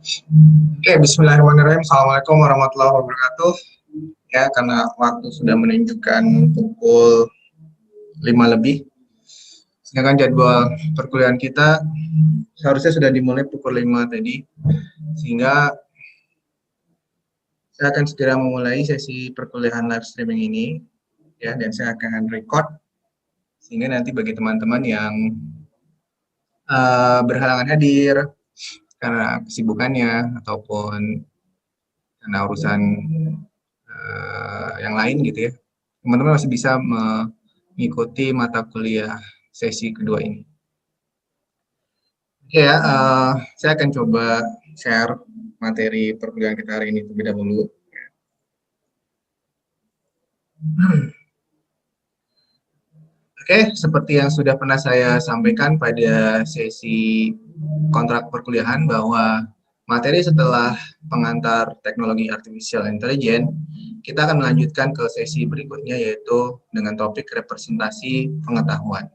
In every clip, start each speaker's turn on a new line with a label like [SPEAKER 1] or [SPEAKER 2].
[SPEAKER 1] Oke, bismillahirrahmanirrahim. Assalamualaikum warahmatullahi wabarakatuh. Ya, karena waktu sudah menunjukkan pukul 5 lebih, sedangkan jadwal perkuliahan kita seharusnya sudah dimulai pukul 5 tadi, sehingga saya akan segera memulai sesi perkuliahan live streaming ini, ya, dan saya akan record, sehingga nanti bagi teman-teman yang berhalangan hadir karena kesibukannya ataupun karena urusan yang lain gitu ya, teman-teman masih bisa mengikuti mata kuliah sesi kedua ini. Oke ya, saya akan coba share materi perkuliahan kita hari ini terlebih dahulu. Oke, seperti yang sudah pernah saya sampaikan pada sesi kontrak perkuliahan bahwa materi setelah pengantar teknologi artificial intelligence, kita akan melanjutkan ke sesi berikutnya yaitu dengan topik representasi pengetahuan.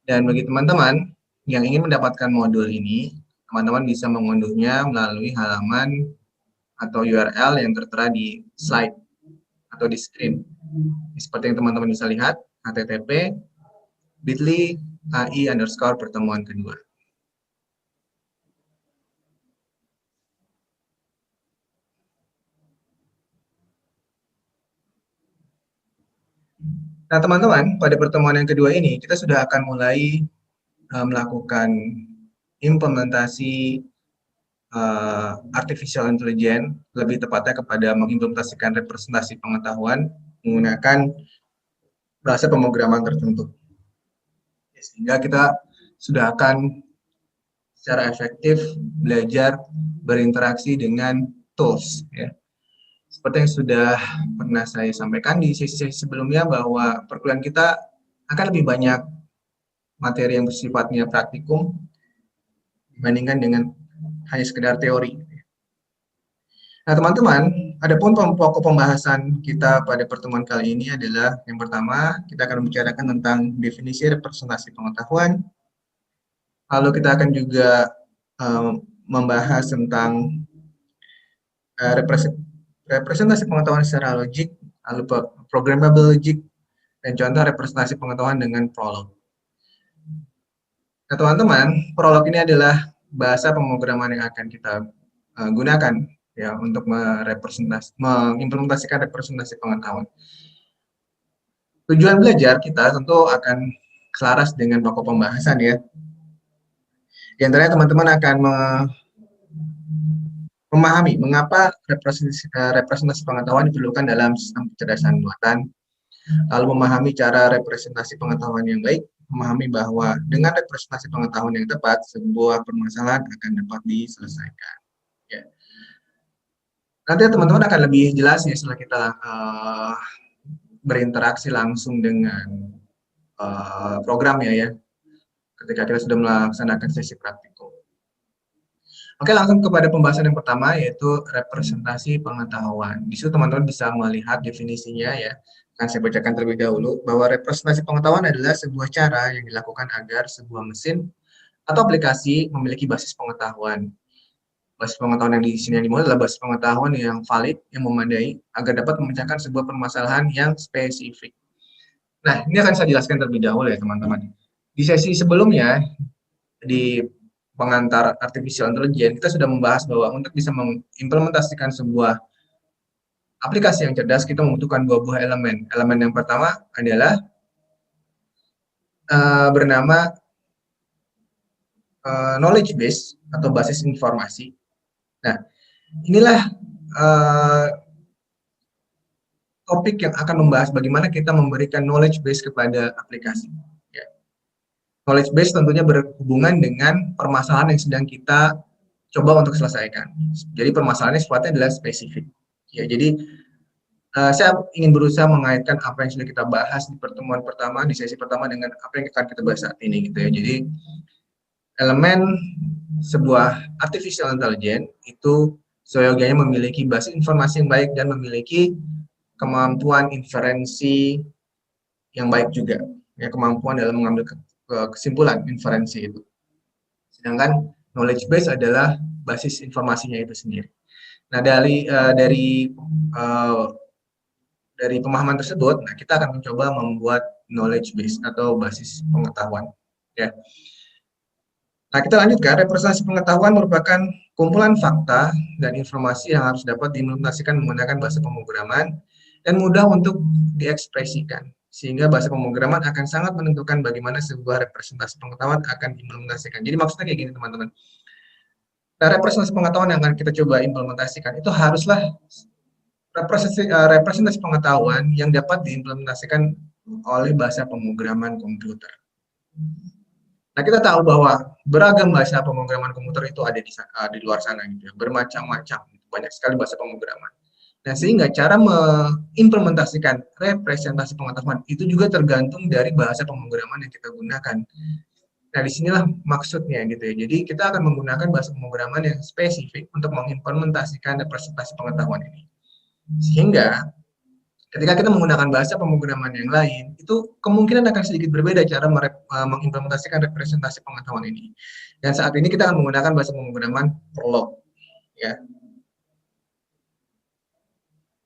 [SPEAKER 1] Dan bagi teman-teman yang ingin mendapatkan modul ini, teman-teman bisa mengunduhnya melalui halaman atau URL yang tertera di slide atau di screen. Seperti yang teman-teman bisa lihat, http://bit.ly/AI_pertemuan kedua. Nah, teman-teman, pada pertemuan yang kedua ini, kita sudah akan mulai melakukan implementasi artificial intelligence, lebih tepatnya kepada mengimplementasikan representasi pengetahuan menggunakan bahasa pemrograman tertentu. Sehingga kita sudah akan secara efektif belajar berinteraksi dengan tools. Ya. Seperti yang sudah pernah saya sampaikan di sesi-sesi sebelumnya bahwa perkuliahan kita akan lebih banyak materi yang bersifatnya praktikum dibandingkan dengan hanya sekedar teori. Nah, teman-teman, adapun pokok pembahasan kita pada pertemuan kali ini adalah yang pertama, kita akan membicarakan tentang definisi representasi pengetahuan. Lalu kita akan juga membahas tentang representasi pengetahuan secara logik, lalu programmable logic, dan contoh representasi pengetahuan dengan prolog. Nah, teman-teman, prolog ini adalah bahasa pemrograman yang akan kita gunakan ya untuk mengimplementasikan representasi pengetahuan. Tujuan belajar kita tentu akan selaras dengan pokok pembahasan ya. Di antaranya teman-teman akan memahami mengapa representasi pengetahuan diperlukan dalam sistem kecerdasan buatan, lalu memahami cara representasi pengetahuan yang baik, memahami bahwa dengan representasi pengetahuan yang tepat, sebuah permasalahan akan dapat diselesaikan. Ya. Nanti teman-teman akan lebih jelas ya setelah kita berinteraksi langsung dengan programnya ya, ketika kita sudah melaksanakan sesi praktikum. Oke, langsung kepada pembahasan yang pertama yaitu representasi pengetahuan. Di situ teman-teman bisa melihat definisinya ya. Akan saya bacakan terlebih dahulu bahwa representasi pengetahuan adalah sebuah cara yang dilakukan agar sebuah mesin atau aplikasi memiliki basis pengetahuan. Basis pengetahuan yang di sini yang dimulai adalah basis pengetahuan yang valid, yang memadai, agar dapat memecahkan sebuah permasalahan yang spesifik. Nah, ini akan saya jelaskan terlebih dahulu ya teman-teman. Di sesi sebelumnya, di pengantar artificial intelligence, kita sudah membahas bahwa untuk bisa mengimplementasikan sebuah aplikasi yang cerdas, kita membutuhkan dua buah elemen. Elemen yang pertama adalah bernama knowledge base atau basis informasi. Nah, inilah topik yang akan membahas bagaimana kita memberikan knowledge base kepada aplikasi. Ya. Knowledge base tentunya berhubungan dengan permasalahan yang sedang kita coba untuk selesaikan. Jadi permasalahannya sifatnya adalah spesifik. Ya, jadi saya ingin berusaha mengaitkan apa yang sudah kita bahas di pertemuan pertama, di sesi pertama dengan apa yang akan kita bahas saat ini gitu ya. Jadi elemen sebuah artificial intelligence itu seyogianya memiliki basis informasi yang baik dan memiliki kemampuan inferensi yang baik juga, ya, kemampuan dalam mengambil kesimpulan inferensi itu. Sedangkan knowledge base adalah basis informasinya itu sendiri. Nah, dari pemahaman tersebut, nah kita akan mencoba membuat knowledge base atau basis pengetahuan. Ya. Nah, kita lanjutkan. Representasi pengetahuan merupakan kumpulan fakta dan informasi yang harus dapat diimplementasikan menggunakan bahasa pemrograman dan mudah untuk diekspresikan. Sehingga bahasa pemrograman akan sangat menentukan bagaimana sebuah representasi pengetahuan akan diimplementasikan. Jadi maksudnya kayak gini, teman-teman. Nah, representasi pengetahuan yang akan kita coba implementasikan itu haruslah representasi pengetahuan yang dapat diimplementasikan oleh bahasa pemrograman komputer. Nah, kita tahu bahwa beragam bahasa pemrograman komputer itu ada di luar sana gitu ya, bermacam-macam, banyak sekali bahasa pemrograman. Nah, sehingga cara mengimplementasikan representasi pengetahuan itu juga tergantung dari bahasa pemrograman yang kita gunakan. Nah, disinilah maksudnya gitu ya. Jadi, kita akan menggunakan bahasa pemrograman yang spesifik untuk mengimplementasikan representasi pengetahuan ini. Sehingga ketika kita menggunakan bahasa pemrograman yang lain, itu kemungkinan akan sedikit berbeda cara mengimplementasikan representasi pengetahuan ini. Dan saat ini kita akan menggunakan bahasa pemrograman Prolog. Ya.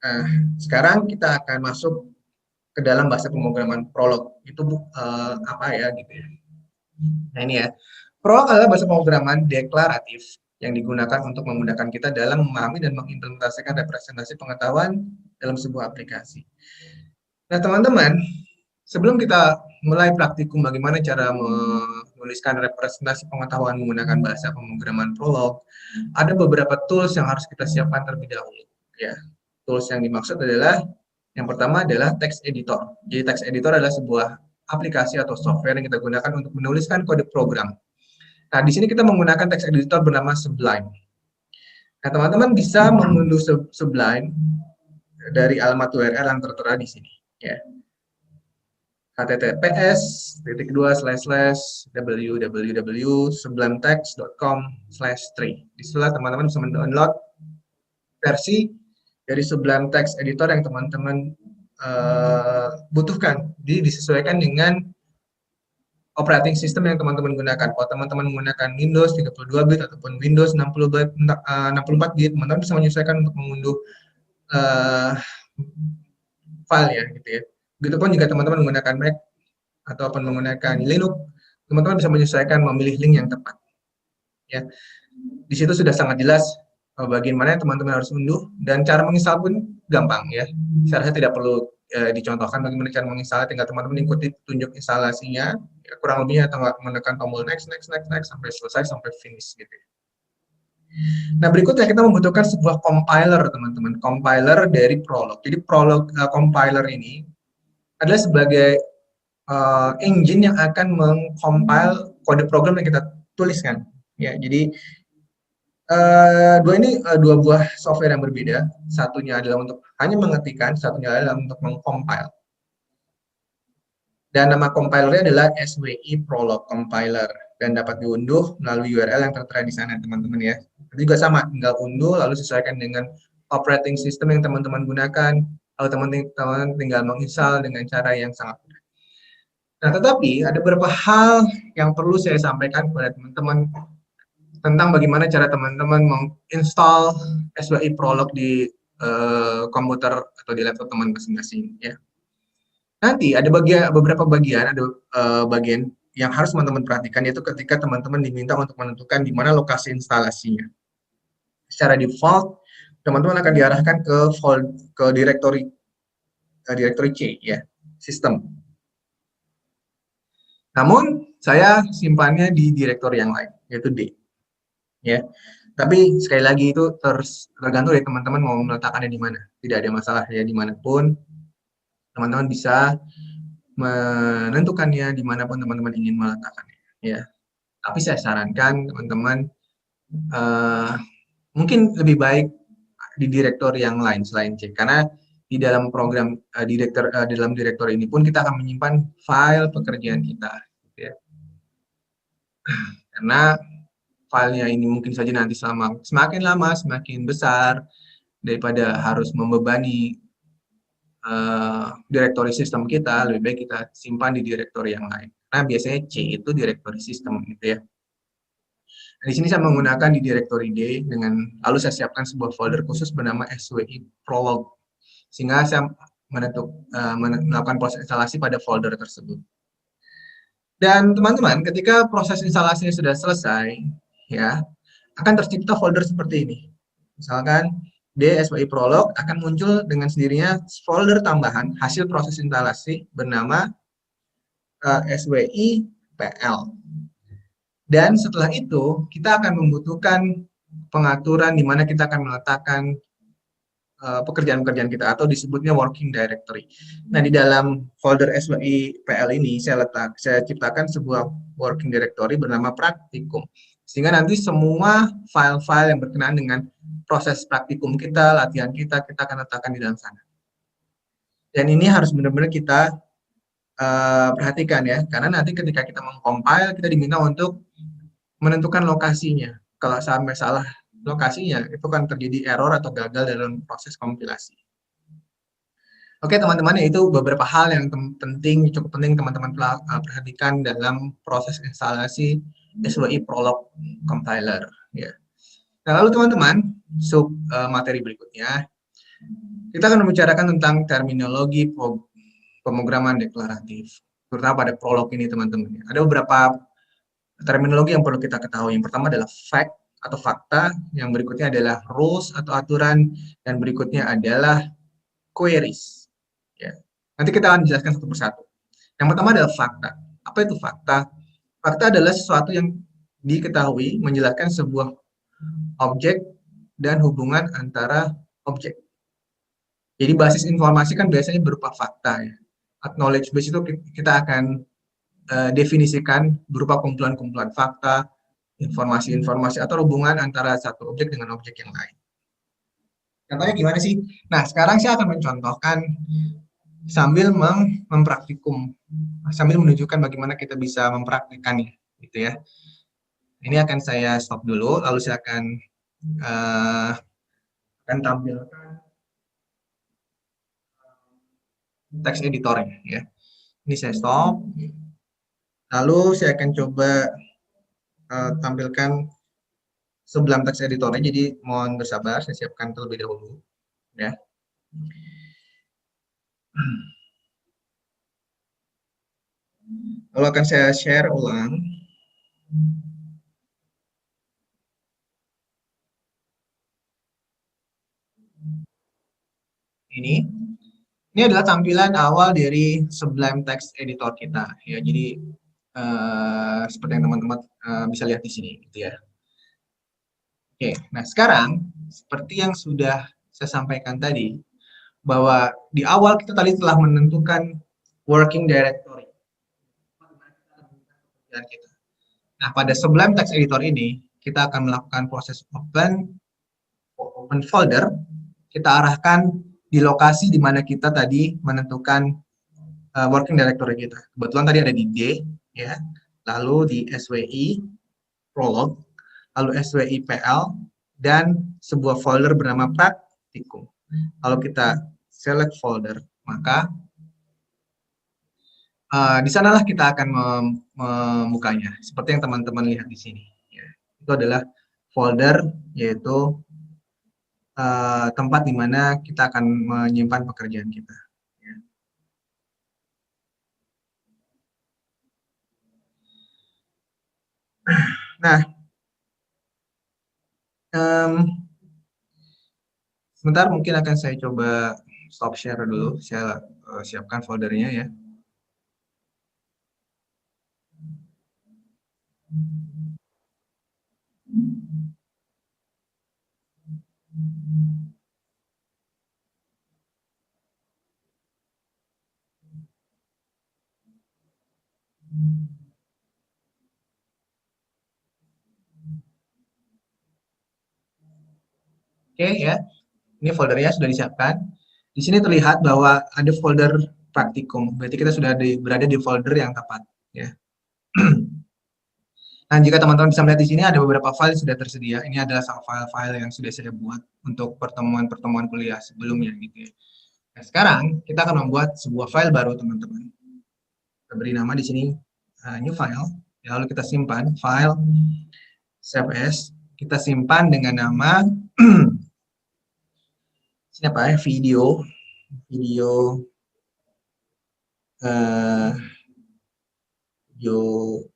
[SPEAKER 1] Nah, sekarang kita akan masuk ke dalam bahasa pemrograman Prolog. Itu apa ya gitu ya. Nah, ini ya. Prolog adalah bahasa pemrograman deklaratif yang digunakan untuk memudahkan kita dalam memahami dan mengimplementasikan representasi pengetahuan dalam sebuah aplikasi. Nah, teman-teman, sebelum kita mulai praktikum bagaimana cara menuliskan representasi pengetahuan menggunakan bahasa pemrograman Prolog, ada beberapa tools yang harus kita siapkan terlebih dahulu. Ya, tools yang dimaksud adalah yang pertama adalah text editor. Jadi text editor adalah sebuah aplikasi atau software yang kita gunakan untuk menuliskan kode program. Nah, di sini kita menggunakan text editor bernama Sublime. Nah, teman-teman bisa mengunduh Sublime dari alamat URL yang tertera di sini. Ya. https://www.sublimetext.com/3. Disitulah teman-teman bisa mendownload versi dari Sublime Text Editor yang teman-teman butuhkan. Jadi disesuaikan dengan operating system yang teman-teman gunakan. Kalau teman-teman menggunakan Windows 32 bit ataupun Windows 64 bit, teman-teman bisa menyesuaikan untuk mengunduh file ya gitu ya. Begitupun jika teman-teman menggunakan Mac ataupun menggunakan Linux, teman-teman bisa menyesuaikan memilih link yang tepat. Ya, di situ sudah sangat jelas bagian mana yang teman-teman harus unduh dan cara menginstal pun gampang ya. Saya rasa tidak perlu dicontohkan bagaimana cara menginstal, tinggal teman-teman ikuti petunjuk instalasinya, ya, kurang lebihnya tinggal menekan tombol next sampai selesai sampai finish gitu. Nah, berikutnya kita membutuhkan sebuah compiler, teman-teman. Compiler dari Prolog. Jadi Prolog compiler ini adalah sebagai engine yang akan mengcompile kode program yang kita tuliskan. Ya, jadi dua buah software yang berbeda. Satunya adalah untuk hanya mengetikkan, satunya adalah untuk mengcompile. Dan nama compilernya adalah SWI Prolog Compiler dan dapat diunduh melalui URL yang tertera di sana, teman-teman ya. Itu juga sama, tinggal unduh lalu sesuaikan dengan operating system yang teman-teman gunakan. Lalu teman-teman tinggal menginstal dengan cara yang sangat mudah. Nah, tetapi ada beberapa hal yang perlu saya sampaikan kepada teman-teman tentang bagaimana cara teman-teman menginstal SWI Prolog di komputer atau di laptop teman masing-masing ya. Nanti ada beberapa bagian, ada bagian yang harus teman-teman perhatikan, yaitu ketika teman-teman diminta untuk menentukan di mana lokasi instalasinya. Secara default, teman-teman akan diarahkan ke directory C ya, sistem. Namun saya simpannya di directory yang lain, yaitu D. Ya, tapi sekali lagi itu tergantung dari teman-teman mau meletakkannya di mana. Tidak ada masalah ya, dimanapun teman-teman bisa menentukannya dimanapun teman-teman ingin meletakkannya. Ya, tapi saya sarankan teman-teman mungkin lebih baik di direktori yang lain selain C, karena di dalam program di dalam direktori ini pun kita akan menyimpan file pekerjaan kita. Ya. Karena filenya ini mungkin saja nanti semakin lama semakin besar daripada harus membebani direktori sistem kita, lebih baik kita simpan di direktori yang lain. Nah, biasanya C itu direktori sistem gitu ya. Di sini saya menggunakan di directory D lalu saya siapkan sebuah folder khusus bernama SWI Prolog, sehingga saya melakukan proses instalasi pada folder tersebut. Dan teman-teman, ketika proses instalasinya sudah selesai, ya, akan tercipta folder seperti ini. Misalkan DSWI Prolog akan muncul dengan sendirinya folder tambahan hasil proses instalasi bernama SWI PL. Dan setelah itu, kita akan membutuhkan pengaturan di mana kita akan meletakkan pekerjaan-pekerjaan kita atau disebutnya working directory. Nah, di dalam folder SWI PL ini saya ciptakan sebuah working directory bernama praktikum. Sehingga nanti semua file-file yang berkenaan dengan proses praktikum kita, latihan kita akan letakkan di dalam sana. Dan ini harus benar-benar kita perhatikan ya, karena nanti ketika kita mengcompile, kita diminta untuk menentukan lokasinya. Kalau sampai salah lokasinya, itu kan terjadi error atau gagal dalam proses kompilasi. Oke teman-teman, itu beberapa hal yang cukup penting teman-teman perhatikan dalam proses instalasi SWI Prolog Compiler. Ya. Nah lalu teman-teman, sub materi berikutnya, kita akan membicarakan tentang terminologi pemrograman deklaratif, terutama pada prolog ini teman-teman. Ada beberapa terminologi yang perlu kita ketahui. Yang pertama adalah fact atau fakta, yang berikutnya adalah rules atau aturan, dan berikutnya adalah queries. Ya. Nanti kita akan jelaskan satu persatu. Yang pertama adalah fakta. Apa itu fakta? Fakta adalah sesuatu yang diketahui menjelaskan sebuah objek dan hubungan antara objek. Jadi basis informasi kan biasanya berupa fakta ya. Knowledge base itu kita akan definisikan berupa kumpulan-kumpulan fakta, informasi-informasi atau hubungan antara satu objek dengan objek yang lain. Contohnya gimana sih? Nah, sekarang saya akan mencontohkan sambil mempraktikum, sambil menunjukkan bagaimana kita bisa mempraktikannya, gitu ya. Ini akan saya stop dulu, lalu saya akan tampilkan teks editornya, ya. Ini saya stop, lalu saya akan coba tampilkan sebelum teks editornya, jadi mohon bersabar, saya siapkan terlebih dahulu, ya. Lalu akan saya share ulang. Ini adalah tampilan awal dari Sublime Text Editor kita, ya. Jadi seperti yang teman-teman bisa lihat di sini, gitu ya. Oke, nah sekarang seperti yang sudah saya sampaikan tadi, bahwa di awal kita tadi telah menentukan working directory. Nah, pada Sublime Text Editor ini, kita akan melakukan proses open folder, kita arahkan di lokasi di mana kita tadi menentukan working directory kita. Kebetulan tadi ada di D, ya, lalu di SWI Prolog, lalu SWI PL, dan sebuah folder bernama praktikum. Kalau kita select folder, maka di sanalah kita akan membukanya, seperti yang teman-teman lihat di sini. Ya. Itu adalah folder, yaitu tempat di mana kita akan menyimpan pekerjaan kita. Ya. Nah, sebentar mungkin akan saya coba stop share dulu, saya siapkan foldernya ya. Oke ya, ini foldernya sudah disiapkan. Di sini terlihat bahwa ada folder praktikum, berarti kita sudah berada di folder yang tepat. Ya. Nah, jika teman-teman bisa melihat di sini ada beberapa file yang sudah tersedia. Ini adalah file-file yang sudah saya buat untuk pertemuan-pertemuan kuliah sebelumnya, gitu ya. Nah, sekarang kita akan membuat sebuah file baru, teman-teman. Kita beri nama di sini new file. Ya, lalu kita simpan file save as, kita simpan dengan nama sini apa ya, video video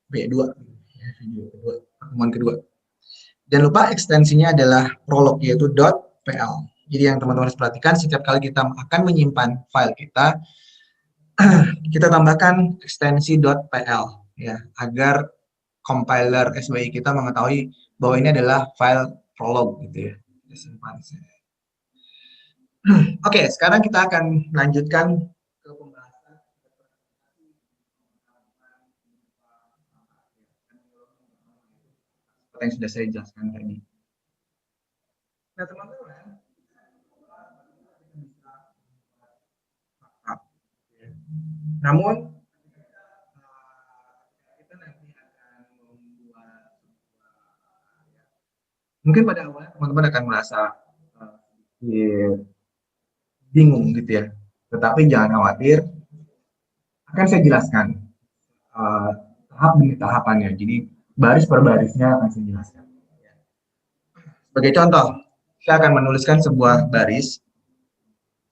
[SPEAKER 1] B2 ya, video kedua, pertemuan kedua. Jangan lupa ekstensinya adalah prolog, yaitu .pl. Jadi yang teman-teman harus perhatikan, setiap kali kita akan menyimpan file kita, kita tambahkan ekstensi .pl ya, agar compiler SBI kita mengetahui bahwa ini adalah file prolog gitu ya. Kita simpan. Oke, sekarang kita akan melanjutkan ke pembahasan seperti yang sudah saya jelaskan tadi. Nah, teman-teman, namun kita nanti akan membuat, mungkin pada awalnya teman-teman akan merasa bingung gitu ya. Tetapi jangan khawatir, akan saya jelaskan tahap demi tahapannya. Jadi baris per barisnya akan saya jelaskan. Sebagai contoh, saya akan menuliskan sebuah baris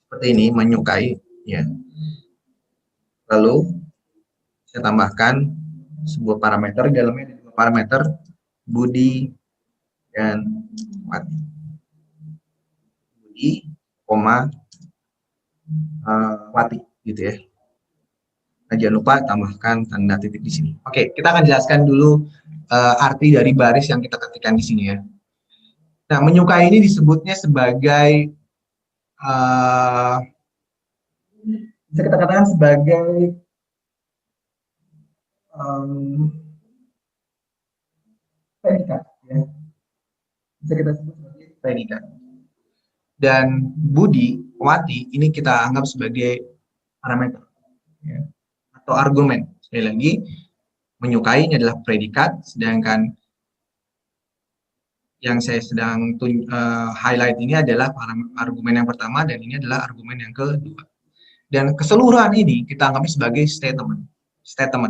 [SPEAKER 1] seperti ini, menyukai ya. Lalu saya tambahkan sebuah parameter, di dalamnya ada dua parameter, Budi dan Wati. Budi, koma, Wati gitu ya. Nah, jangan lupa tambahkan tanda titik di sini. Oke, kita akan jelaskan dulu arti dari baris yang kita ketikkan di sini ya. Nah, menyukai ini disebutnya sebagai bisa kita katakan sebagai predikat ya. Bisa kita sebut sebagai predikat. Dan Budi, Wati ini kita anggap sebagai parameter ya, atau argumen. Sekali lagi, menyukai ini adalah predikat, sedangkan yang saya sedang highlight ini adalah argumen yang pertama, dan ini adalah argumen yang kedua. Dan keseluruhan ini kita anggap sebagai statement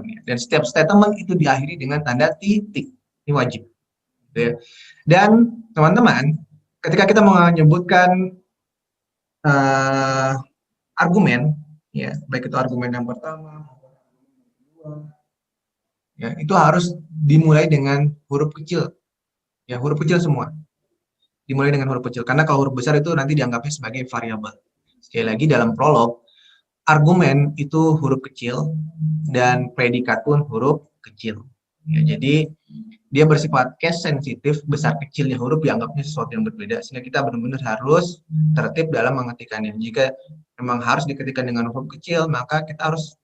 [SPEAKER 1] ya. Dan setiap statement itu diakhiri dengan tanda titik. Ini wajib. Gitu ya. Dan teman-teman, ketika kita menyebutkan argumen, ya, baik itu argumen yang pertama, ya, itu harus dimulai dengan huruf kecil. Ya, huruf kecil semua. Dimulai dengan huruf kecil, karena kalau huruf besar itu nanti dianggapnya sebagai variabel. Sekali lagi, dalam prolog, argumen itu huruf kecil dan predikat pun huruf kecil. Ya, jadi dia bersifat case sensitif, besar kecilnya huruf dianggapnya sesuatu yang berbeda, sehingga kita benar-benar harus tertib dalam mengetikkannya. Jika memang harus diketikkan dengan huruf kecil, maka kita harus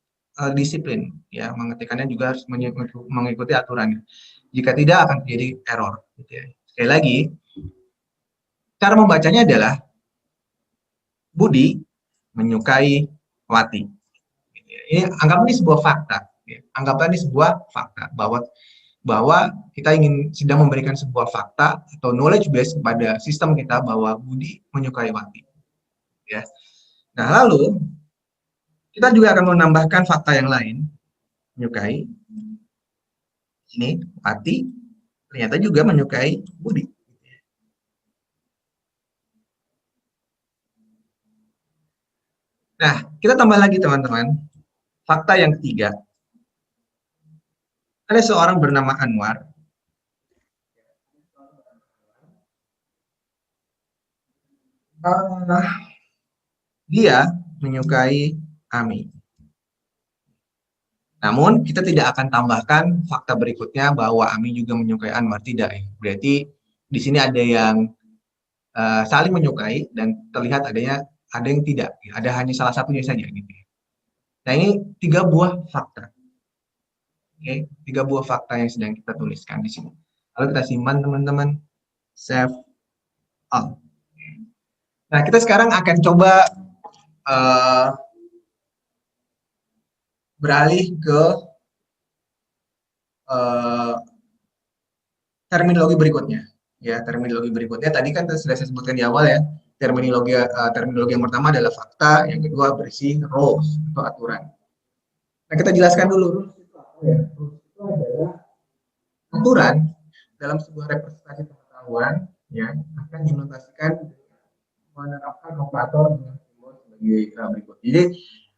[SPEAKER 1] disiplin, ya, mengetikkannya juga harus mengikuti aturannya. Jika tidak akan terjadi error. Gitu ya. Sekali lagi, cara membacanya adalah Budi menyukai Wati. Ini anggapnya ini sebuah fakta. Ya. Anggapnya ini sebuah fakta bahwa kita sedang memberikan sebuah fakta atau knowledge base kepada sistem kita bahwa Budi menyukai Wati. Ya. Nah, lalu kita juga akan menambahkan fakta yang lain. Menyukai. Ini Wati ternyata juga menyukai Budi. Nah, kita tambah lagi teman-teman. Fakta yang ketiga. Ada seorang bernama Anwar. Dia menyukai Ami. Namun, kita tidak akan tambahkan fakta berikutnya bahwa Ami juga menyukai Anwar. Tidak. Berarti di sini ada yang saling menyukai dan terlihat ada yang tidak. Ada hanya salah satunya saja. Gitu. Nah, ini 3 buah fakta. Oke, 3 buah fakta yang sedang kita tuliskan di sini. Lalu kita simpan teman-teman. Save all. Nah, kita sekarang akan coba beralih ke terminologi berikutnya. Ya, terminologi berikutnya tadi kan sudah saya sebutkan di awal ya. Terminologi yang pertama adalah fakta, yang kedua berisi rules atau aturan. Nah, kita jelaskan dulu rules itu apa ya. Rules itu adalah aturan dalam sebuah representasi pengetahuan ya akan dinotasikan menerapkan operator dengan simbol sebagai berikut. Jadi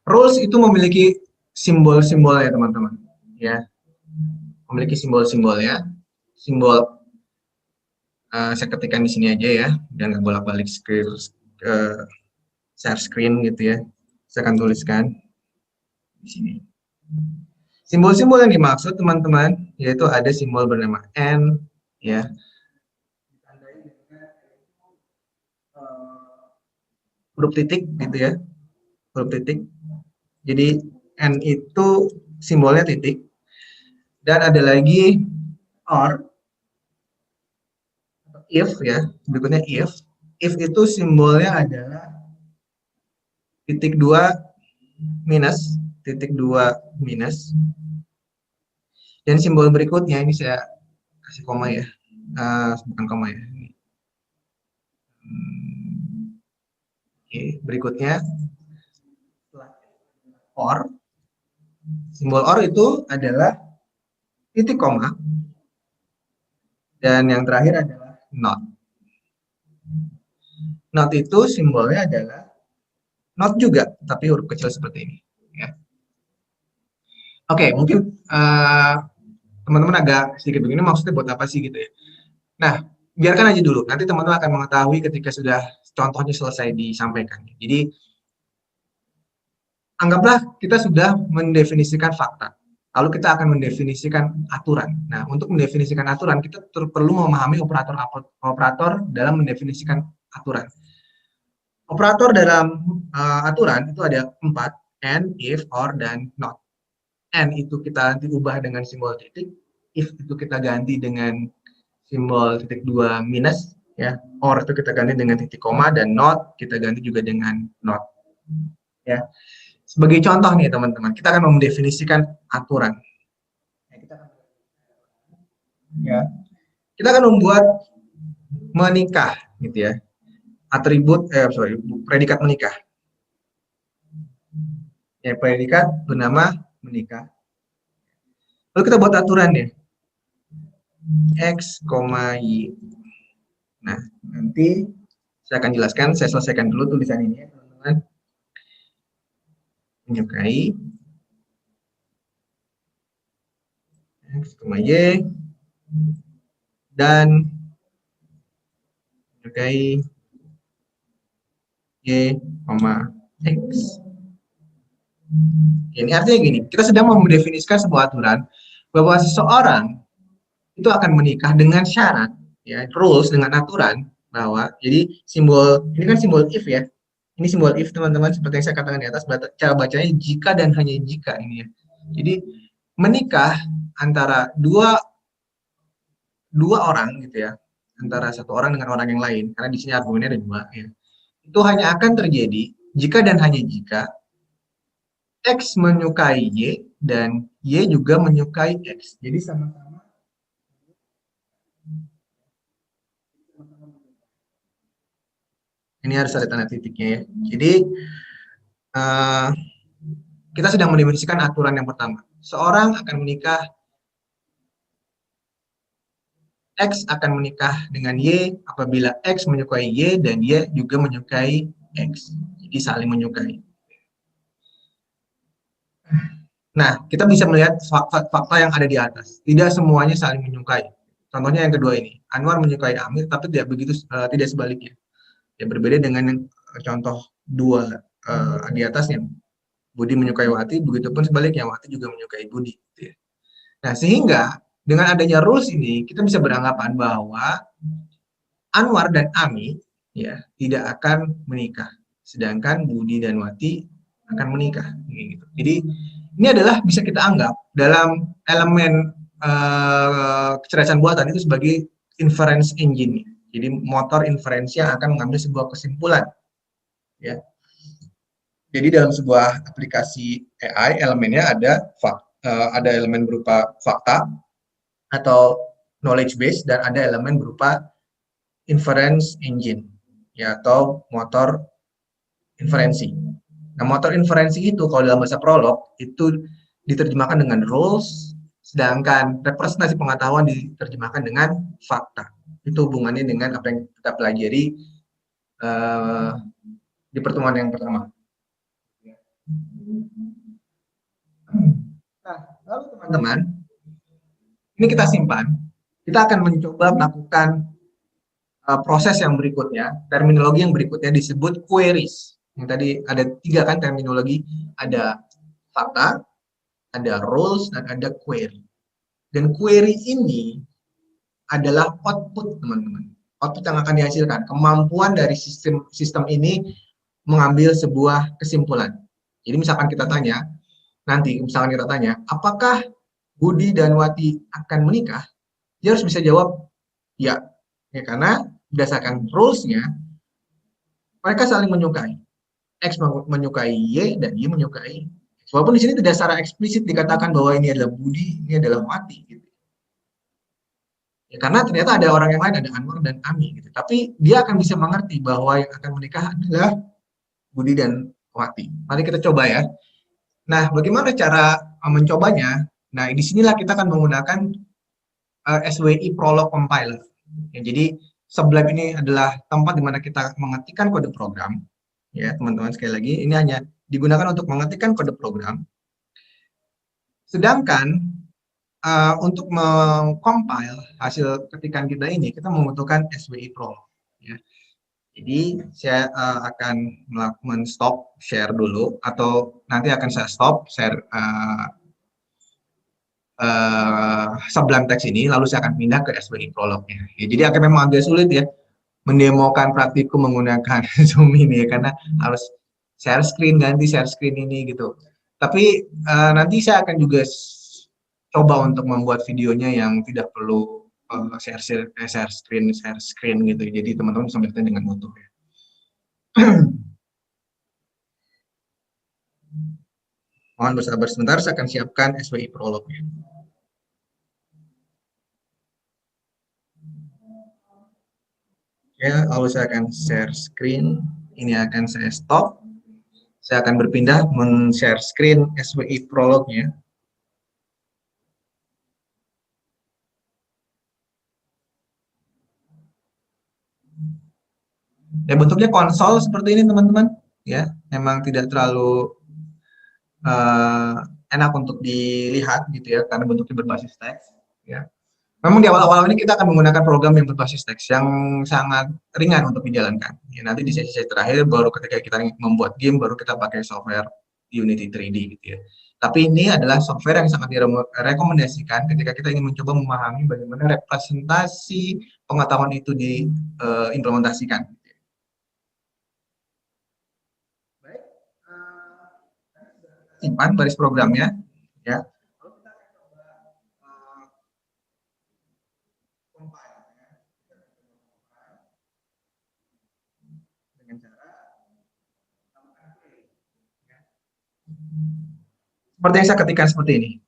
[SPEAKER 1] rules itu memiliki simbol-simbol ya teman-teman ya, memiliki simbol-simbolnya. Simbol saya ketikkan di sini aja ya, dan nggak bolak-balik share screen gitu ya. Saya akan tuliskan di sini. Simbol-simbol yang dimaksud teman-teman yaitu ada simbol bernama N ya, ditandai dengan huruf titik gitu ya, huruf titik. Jadi N itu simbolnya titik, dan ada lagi OR, if ya, berikutnya if itu simbolnya adalah titik 2 minus, titik 2 minus, dan simbol berikutnya ini saya kasih koma ya, bukan koma ya. Oke, berikutnya OR, simbol OR itu adalah titik koma, dan yang terakhir adalah not. Not itu simbolnya adalah not juga, tapi huruf kecil seperti ini. Ya. Oke, mungkin teman-teman agak sedikit begini, maksudnya buat apa sih gitu ya. Nah, biarkan aja dulu, nanti teman-teman akan mengetahui ketika sudah contohnya selesai disampaikan. Jadi, anggaplah kita sudah mendefinisikan fakta, lalu kita akan mendefinisikan aturan. Nah, untuk mendefinisikan aturan, kita perlu memahami operator dalam mendefinisikan aturan. Operator dalam aturan itu ada 4, and, if, or, dan not. And itu kita nanti ubah dengan simbol titik, if itu kita ganti dengan simbol titik 2 minus, ya, or itu kita ganti dengan titik koma, dan not kita ganti juga dengan not. Ya. Sebagai contoh nih teman-teman, kita akan mendefinisikan aturan. Ya. Kita akan membuat menikah, gitu ya. Predikat menikah. Ya, predikat bernama menikah. Lalu kita buat aturan ya. X, Y. Nah, nanti saya akan jelaskan, saya selesaikan dulu tulisan ini ya, teman-teman. Menyukai X, Y, dan menyukai Y, X. Ini artinya gini, kita sedang mendefinisikan sebuah aturan bahwa seseorang itu akan menikah dengan syarat, ya, rules dengan aturan bahwa, jadi simbol ini kan simbol if ya, ini simbol if teman-teman, seperti yang saya katakan di atas, cara bacanya jika dan hanya jika ini ya. Jadi menikah antara dua orang gitu ya, antara satu orang dengan orang yang lain, karena di sini argumennya ada dua ya, itu hanya akan terjadi jika dan hanya jika X menyukai Y dan Y juga menyukai X. Jadi sama-sama. Ini harus ada tanda titiknya ya. Jadi kita sedang mendefinisikan aturan yang pertama. Seorang akan menikah, X akan menikah dengan Y apabila X menyukai Y dan Y juga menyukai X. Jadi saling menyukai. Nah, kita bisa melihat fakta yang ada di atas. Tidak semuanya saling menyukai. Contohnya yang kedua ini, Anwar menyukai Amir, tapi tidak begitu, tidak sebaliknya. Ya, berbeda dengan yang contoh dua di atasnya. Budi menyukai Wati, begitupun sebaliknya, Wati juga menyukai Budi. Gitu ya. Nah, sehingga dengan adanya rules ini, kita bisa beranggapan bahwa Anwar dan Ami ya tidak akan menikah, sedangkan Budi dan Wati akan menikah. Gitu. Jadi ini adalah bisa kita anggap dalam elemen kecerdasan buatan itu sebagai inference engine. Jadi motor inferensi yang akan mengambil sebuah kesimpulan. Ya. Jadi dalam sebuah aplikasi AI elemennya ada elemen berupa fakta atau knowledge base, dan ada elemen berupa inference engine ya, atau motor inferensi. Nah, motor inferensi itu kalau dalam bahasa Prolog itu diterjemahkan dengan rules, Sedangkan representasi pengetahuan diterjemahkan dengan fakta. Itu hubungannya dengan apa yang kita pelajari di pertemuan yang pertama. Nah, lalu teman-teman, ini kita simpan. Kita akan mencoba melakukan proses yang berikutnya, terminologi yang berikutnya disebut queries. Yang tadi ada 3 kan terminologi, ada fakta, ada rules, dan ada query. Dan query ini adalah output, teman-teman. Output yang akan dihasilkan, kemampuan dari sistem ini mengambil sebuah kesimpulan. Jadi misalkan kita tanya, apakah Budi dan Wati akan menikah? Dia harus bisa jawab ya. Ya, karena berdasarkan rules-nya, mereka saling menyukai. X menyukai Y dan Y menyukai X. Walaupun di sini tidak secara eksplisit dikatakan bahwa ini adalah Budi, ini adalah Wati. Gitu. Ya, karena ternyata ada orang yang lain, ada Anwar dan Ami. Gitu. Tapi dia akan bisa mengerti bahwa yang akan menikah adalah Budi dan Wati. Mari kita coba ya. Nah, bagaimana cara mencobanya? Nah, disinilah kita akan menggunakan SWI Prolog Compiler. Ya, jadi Sublime ini adalah tempat di mana kita mengetikkan kode program. Ya, teman-teman, sekali lagi, ini hanya digunakan untuk mengetikkan kode program. Sedangkan untuk mengcompile hasil ketikan kita ini, kita membutuhkan SWI Prolog. Ya. Jadi saya akan melakukan stop share dulu, atau nanti akan saya stop share Sublime Text ini, lalu saya akan pindah ke SWI Prolog-nya. Ya, jadi akan memang agak sulit ya mendemokan praktikum menggunakan Zoom ini ya, karena harus share screen, ganti share screen ini gitu. Tapi nanti saya akan juga coba untuk membuat videonya yang tidak perlu share screen gitu. Jadi teman-teman bisa melihatnya dengan utuh ya. Mohon bersabar sebentar, saya akan siapkan SWI Prolog-nya. Ya, lalu saya akan share screen. Ini akan saya stop. Saya akan berpindah men-share screen SWI Prolog-nya. Ya, bentuknya konsol seperti ini, teman-teman. Ya, memang tidak terlalu enak untuk dilihat gitu ya, karena bentuknya berbasis teks. Ya. Memang di awal-awal ini kita akan menggunakan program yang berbasis teks yang sangat ringan untuk dijalankan. Ya, nanti di sesi terakhir baru ketika kita membuat game baru kita pakai software Unity 3D gitu ya. Tapi ini adalah software yang sangat direkomendasikan ketika kita ingin mencoba memahami bagaimana representasi pengetahuan itu diimplementasikan. Baik, simpan baris programnya ya. Seperti yang saya ketikkan seperti ini.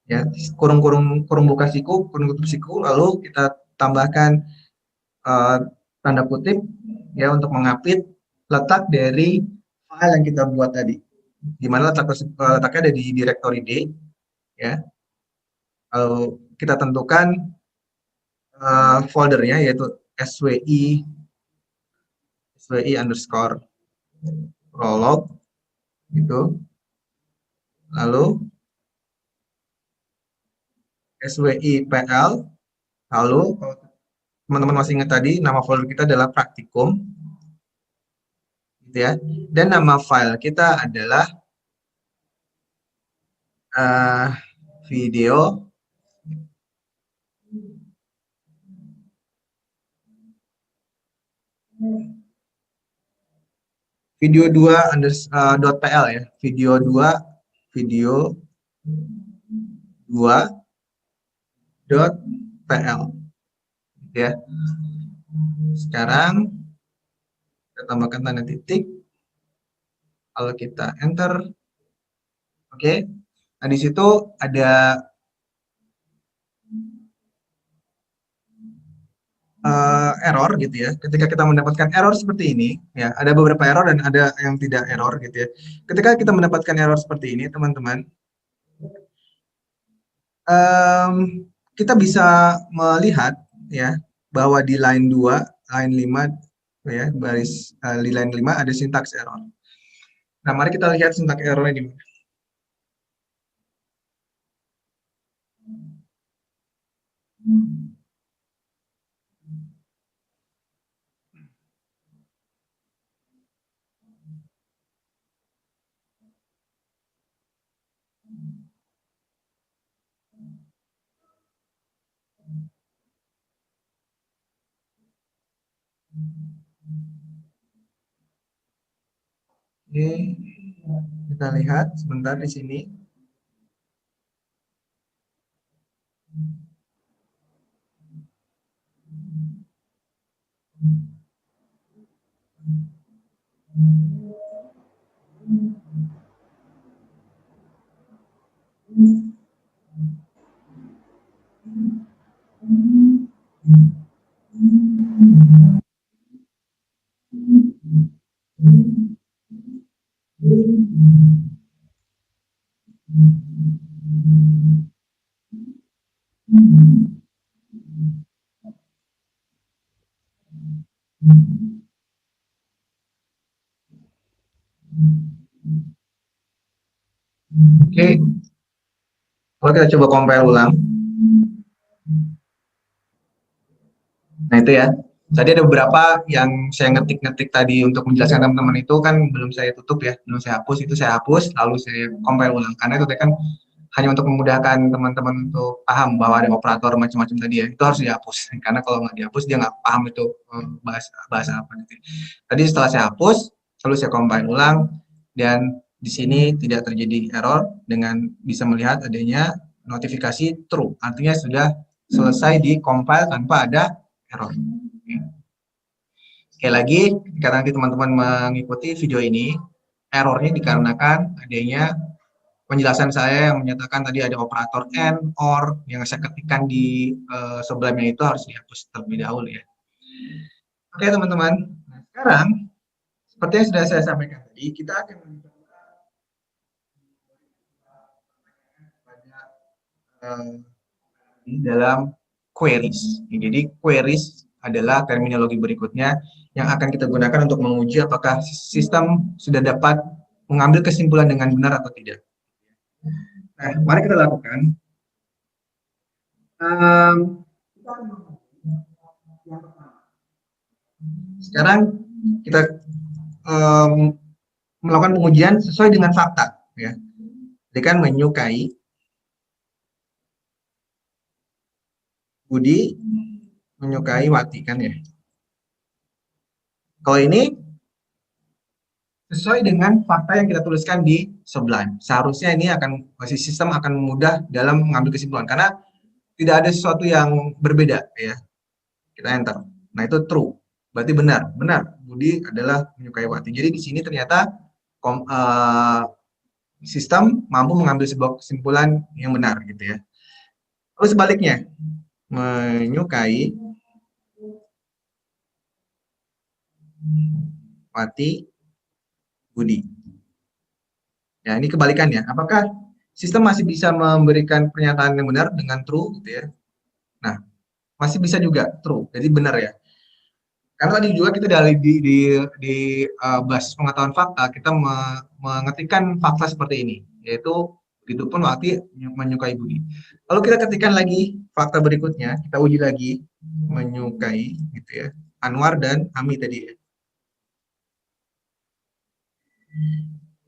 [SPEAKER 1] Ya, kurung buka siku, kurung tutup siku, lalu kita tambahkan tanda kutip ya untuk mengapit letak dari file yang kita buat tadi. Di mana letaknya ada di directory D ya. Lalu kita tentukan foldernya yaitu SWI underscore prolog gitu. Lalu SWI PL, lalu teman-teman masih ingat tadi nama folder kita adalah praktikum gitu ya, dan nama file kita adalah video video2.pl ya, video2.pl ya. Sekarang kita tambahkan tanda titik, kalau kita enter, oke. Nah, di situ ada error gitu ya. Ketika kita mendapatkan error seperti ini, ya ada beberapa error dan ada yang tidak error gitu ya. Ketika kita mendapatkan error seperti ini, teman-teman, Kita bisa melihat ya bahwa di line 2, line 5 ya, di line 5 ada syntax error. Nah, mari kita lihat syntax errornya di mana. Oke, kita lihat sebentar di sini. Oke, kalau kita coba compile ulang. Nah itu ya, tadi ada beberapa yang saya ngetik-ngetik tadi untuk menjelaskan teman-teman itu kan belum saya tutup ya, belum saya hapus, itu saya hapus, lalu saya compile ulang. Karena itu kan hanya untuk memudahkan teman-teman untuk paham bahwa ada operator macam-macam tadi ya, itu harus dihapus. Karena kalau nggak dihapus dia nggak paham itu bahasa apa gitu. Tadi setelah saya hapus, lalu saya compile ulang, dan di sini tidak terjadi error dengan bisa melihat adanya notifikasi true, artinya sudah selesai di compile tanpa ada error. Sekali lagi, jika nanti teman-teman mengikuti video ini, errornya dikarenakan adanya penjelasan saya yang menyatakan tadi ada operator and, or, yang saya ketikkan di sebelumnya itu harus dihapus terlebih dahulu ya. Oke teman-teman, nah, sekarang seperti yang sudah saya sampaikan tadi, kita akan mencoba di dalam queries. Jadi queries adalah terminologi berikutnya yang akan kita gunakan untuk menguji apakah sistem sudah dapat mengambil kesimpulan dengan benar atau tidak. Nah, mari kita lakukan. Sekarang kita melakukan pengujian sesuai dengan fakta. Ya. Jadi kan menyukai Budi, menyukai Wati kan ya. Kalau ini sesuai dengan fakta yang kita tuliskan di Sublime. Seharusnya ini sistem akan mudah dalam mengambil kesimpulan karena tidak ada sesuatu yang berbeda ya. Kita enter. Nah, itu true. Berarti benar. Benar. Budi adalah menyukai Wati. Jadi di sini ternyata sistem mampu mengambil sebuah kesimpulan yang benar gitu ya. Lalu sebaliknya, menyukai Wati, Budi. Ya, ini kebalikannya. Apakah sistem masih bisa memberikan pernyataan yang benar dengan true gitu ya? Nah, masih bisa juga true. Jadi benar ya. Karena tadi juga kita dari di basis pengetahuan fakta, kita mengetikkan fakta seperti ini, yaitu begitupun Wati menyukai Budi. Lalu kita ketikkan lagi fakta berikutnya, kita uji lagi menyukai gitu ya, Anwar dan Ami tadi ya.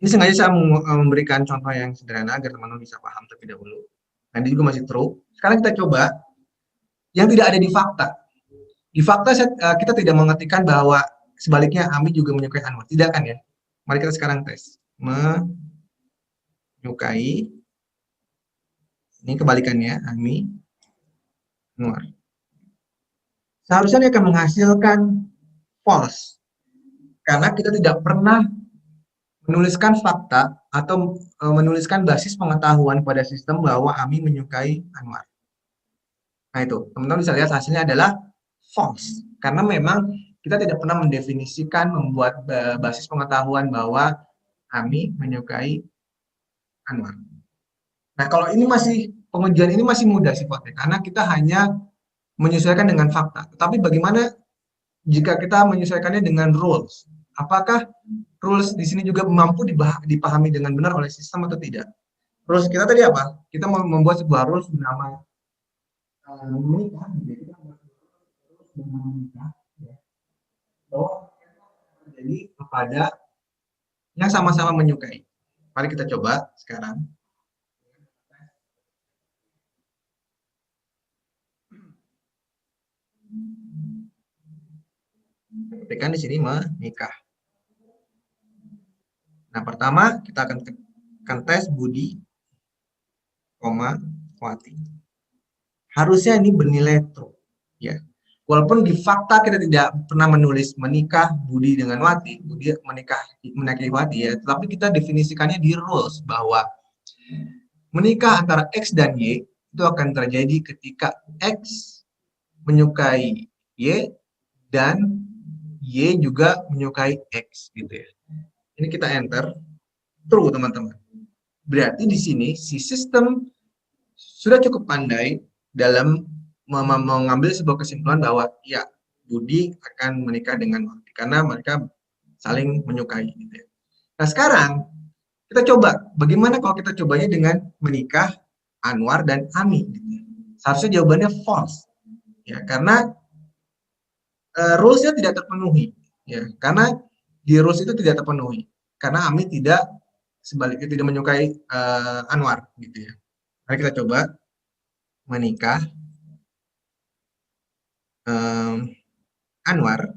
[SPEAKER 1] Ini sengaja saya memberikan contoh yang sederhana agar teman-teman bisa paham terlebih dahulu. Nah, ini juga masih true. Sekarang kita coba yang tidak ada di fakta. Di fakta kita tidak mengetikkan bahwa sebaliknya Ami juga menyukai Anwar. Tidak kan ya? Mari kita sekarang tes. Menyukai. Ini kebalikannya, Ami, Anwar. Seharusnya dia akan menghasilkan false. Karena kita tidak pernah menuliskan fakta atau menuliskan basis pengetahuan pada sistem bahwa Ami menyukai Anwar. Nah itu, teman-teman bisa lihat hasilnya adalah false. Karena memang kita tidak pernah mendefinisikan, membuat basis pengetahuan bahwa Ami menyukai Anwar. Nah kalau ini masih pengujian ini masih mudah sifatnya karena kita hanya menyesuaikan dengan fakta. Tetapi bagaimana jika kita menyesuaikannya dengan rules? Apakah rules di sini juga mampu dipahami dengan benar oleh sistem atau tidak? Rules kita tadi apa? Kita membuat sebuah rules bernama menikah, jadi kita membuat rules bernama menikah, ya. Bahwa terjadi kepada yang sama-sama menyukai. Mari kita coba sekarang. Ketikkan di sini menikah. Nah, pertama kita akan tes Budi, Wati. Harusnya ini bernilai true, ya. Walaupun di fakta kita tidak pernah menulis menikah Budi dengan Wati, Budi menikahi Wati, ya, tetapi kita definisikannya di rules bahwa menikah antara X dan Y itu akan terjadi ketika X menyukai Y dan Y juga menyukai X, gitu ya. Ini kita enter true, teman-teman. Berarti di sini si sistem sudah cukup pandai dalam mengambil sebuah kesimpulan bahwa ya Budi akan menikah dengan Wati karena mereka saling menyukai, gitu ya. Nah, sekarang kita coba bagaimana kalau kita cobanya dengan menikah Anwar dan Ami, gitu ya. Seharusnya jawabannya false, ya, karena rules-nya tidak terpenuhi, ya, karena di rules itu tidak terpenuhi karena Ami sebaliknya tidak menyukai Anwar, gitu ya. Mari kita coba menikah Anwar,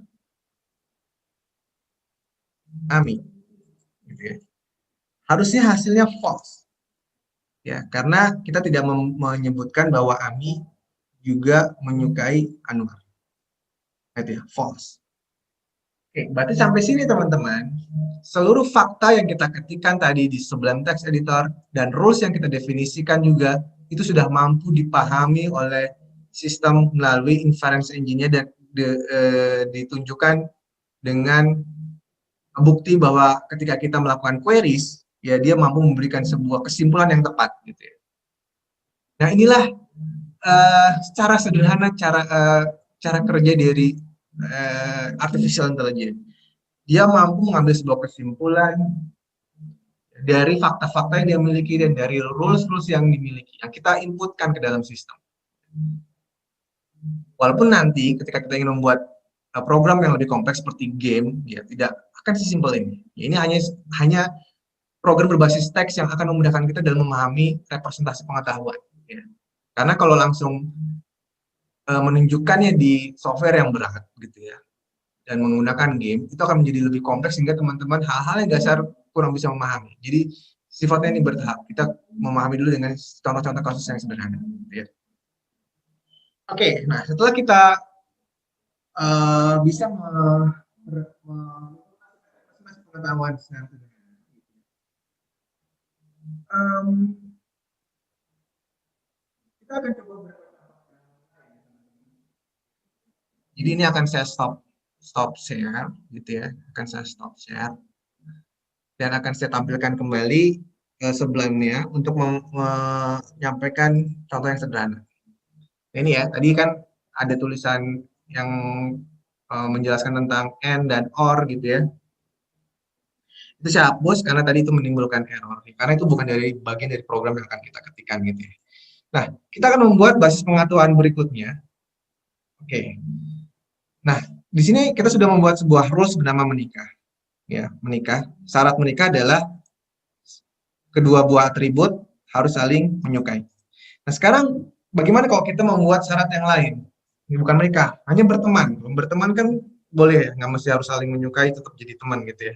[SPEAKER 1] Ami, gitu ya. Harusnya hasilnya false, ya, karena kita tidak menyebutkan bahwa Ami juga menyukai Anwar, itu ya, false. Oke, berarti sampai sini teman-teman, seluruh fakta yang kita ketikkan tadi di sebelum text editor dan rules yang kita definisikan juga itu sudah mampu dipahami oleh sistem melalui inference engine-nya dan ditunjukkan dengan bukti bahwa ketika kita melakukan queries, ya dia mampu memberikan sebuah kesimpulan yang tepat, gitu ya. Nah, inilah secara sederhana cara kerja dari artificial intelligence. Dia mampu mengambil sebuah kesimpulan dari fakta-fakta yang dia miliki dan dari rules-rules yang dimiliki, yang kita inputkan ke dalam sistem. Walaupun nanti ketika kita ingin membuat program yang lebih kompleks seperti game, ya tidak akan sesimpel ini. Ya, ini hanya program berbasis teks yang akan memudahkan kita dalam memahami representasi pengetahuan. Ya. Karena kalau langsung menunjukkannya di software yang berat, gitu ya, dan menggunakan game, itu akan menjadi lebih kompleks sehingga teman-teman hal-hal yang dasar kurang bisa memahami. Jadi sifatnya ini bertahap. Kita memahami dulu dengan contoh-contoh kasus yang sederhana. Ya. Oke, nah setelah kita bisa pengetahuan secara sederhana, kita akan coba jadi ini akan saya stop share, gitu ya, akan saya stop share dan akan saya tampilkan kembali sebelumnya untuk menyampaikan contoh yang sederhana. Ini ya, tadi kan ada tulisan yang menjelaskan tentang and dan or, gitu ya. Itu saya hapus karena tadi itu menimbulkan error, karena itu bukan dari bagian dari program yang akan kita ketikkan, gitu ya. Nah, kita akan membuat basis pengetahuan berikutnya. Oke. Nah, di sini kita sudah membuat sebuah rules bernama menikah. Ya, menikah. Syarat menikah adalah kedua buah atribut harus saling menyukai. Nah, sekarang bagaimana kalau kita membuat syarat yang lain? Ini bukan menikah, hanya berteman. Berteman kan boleh ya, nggak mesti harus saling menyukai, tetap jadi teman, gitu ya.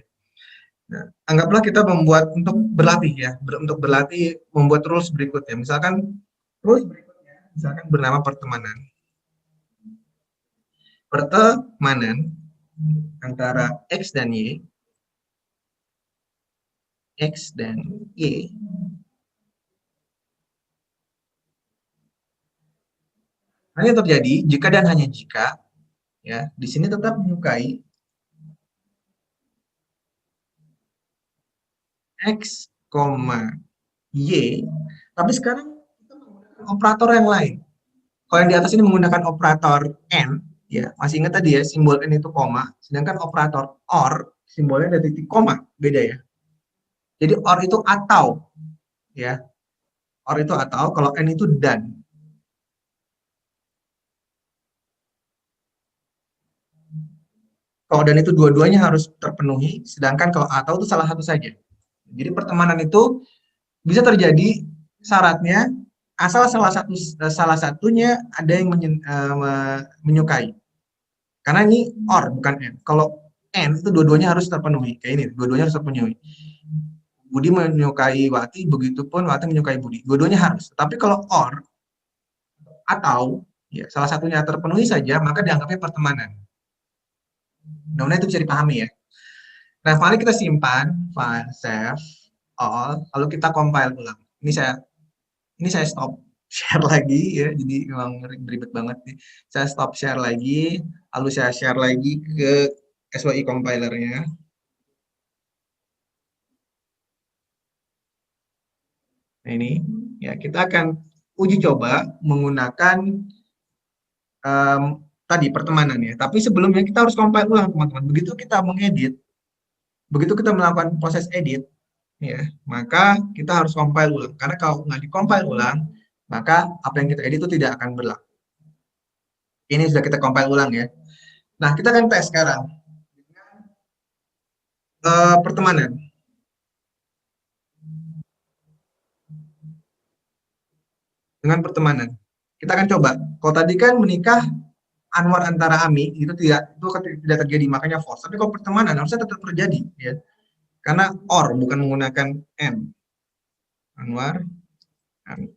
[SPEAKER 1] Nah, anggaplah kita membuat untuk berlatih ya, untuk berlatih membuat rules berikutnya. Misalkan rules berikutnya, misalkan bernama pertemanan. Pertemanan antara X dan Y, X dan Y hanya terjadi jika dan hanya jika, ya, di sini tetap menyukai X, Y, tapi sekarang kita menggunakan operator yang lain. Kalau yang di atas ini menggunakan operator N, ya masih ingat tadi ya simbol N itu koma, sedangkan operator OR simbolnya ada titik koma, beda ya. Jadi OR itu atau, ya OR itu atau, kalau N itu dan. Kalau dan itu dua-duanya harus terpenuhi, sedangkan kalau atau itu salah satu saja. Jadi pertemanan itu bisa terjadi syaratnya asal salah satunya ada yang menyukai. Karena ini or bukan n. Kalau n itu dua-duanya harus terpenuhi. Kayak ini, dua-duanya harus terpenuhi. Budi menyukai Wati, begitupun Wati menyukai Budi. Dua-duanya harus. Tapi kalau or atau ya salah satunya terpenuhi saja, maka dianggapnya pertemanan. Nah, itu bisa dipahami ya. Nah, mari kita simpan, file, save, all, lalu kita compile ulang. Ini saya stop share lagi ya, jadi memang ribet banget nih. Saya stop share lagi, lalu saya share lagi ke SWI compilernya. Nah, ini ya kita akan uji coba menggunakan tadi pertemanan ya. Tapi sebelumnya kita harus compile ulang teman-teman. Begitu kita melakukan proses edit, ya, maka kita harus compile ulang. Karena kalau nggak di-compile ulang, maka apa yang kita edit itu tidak akan berlaku. Ini sudah kita compile ulang ya. Nah, kita akan tes sekarang. Pertemanan. Dengan pertemanan. Kita akan coba. Kalau tadi kan menikah Anwar antara Ami itu tidak terjadi, makanya false. Tapi kalau pertemanan harusnya tetap terjadi ya. Karena or bukan menggunakan m. Anwar Ami.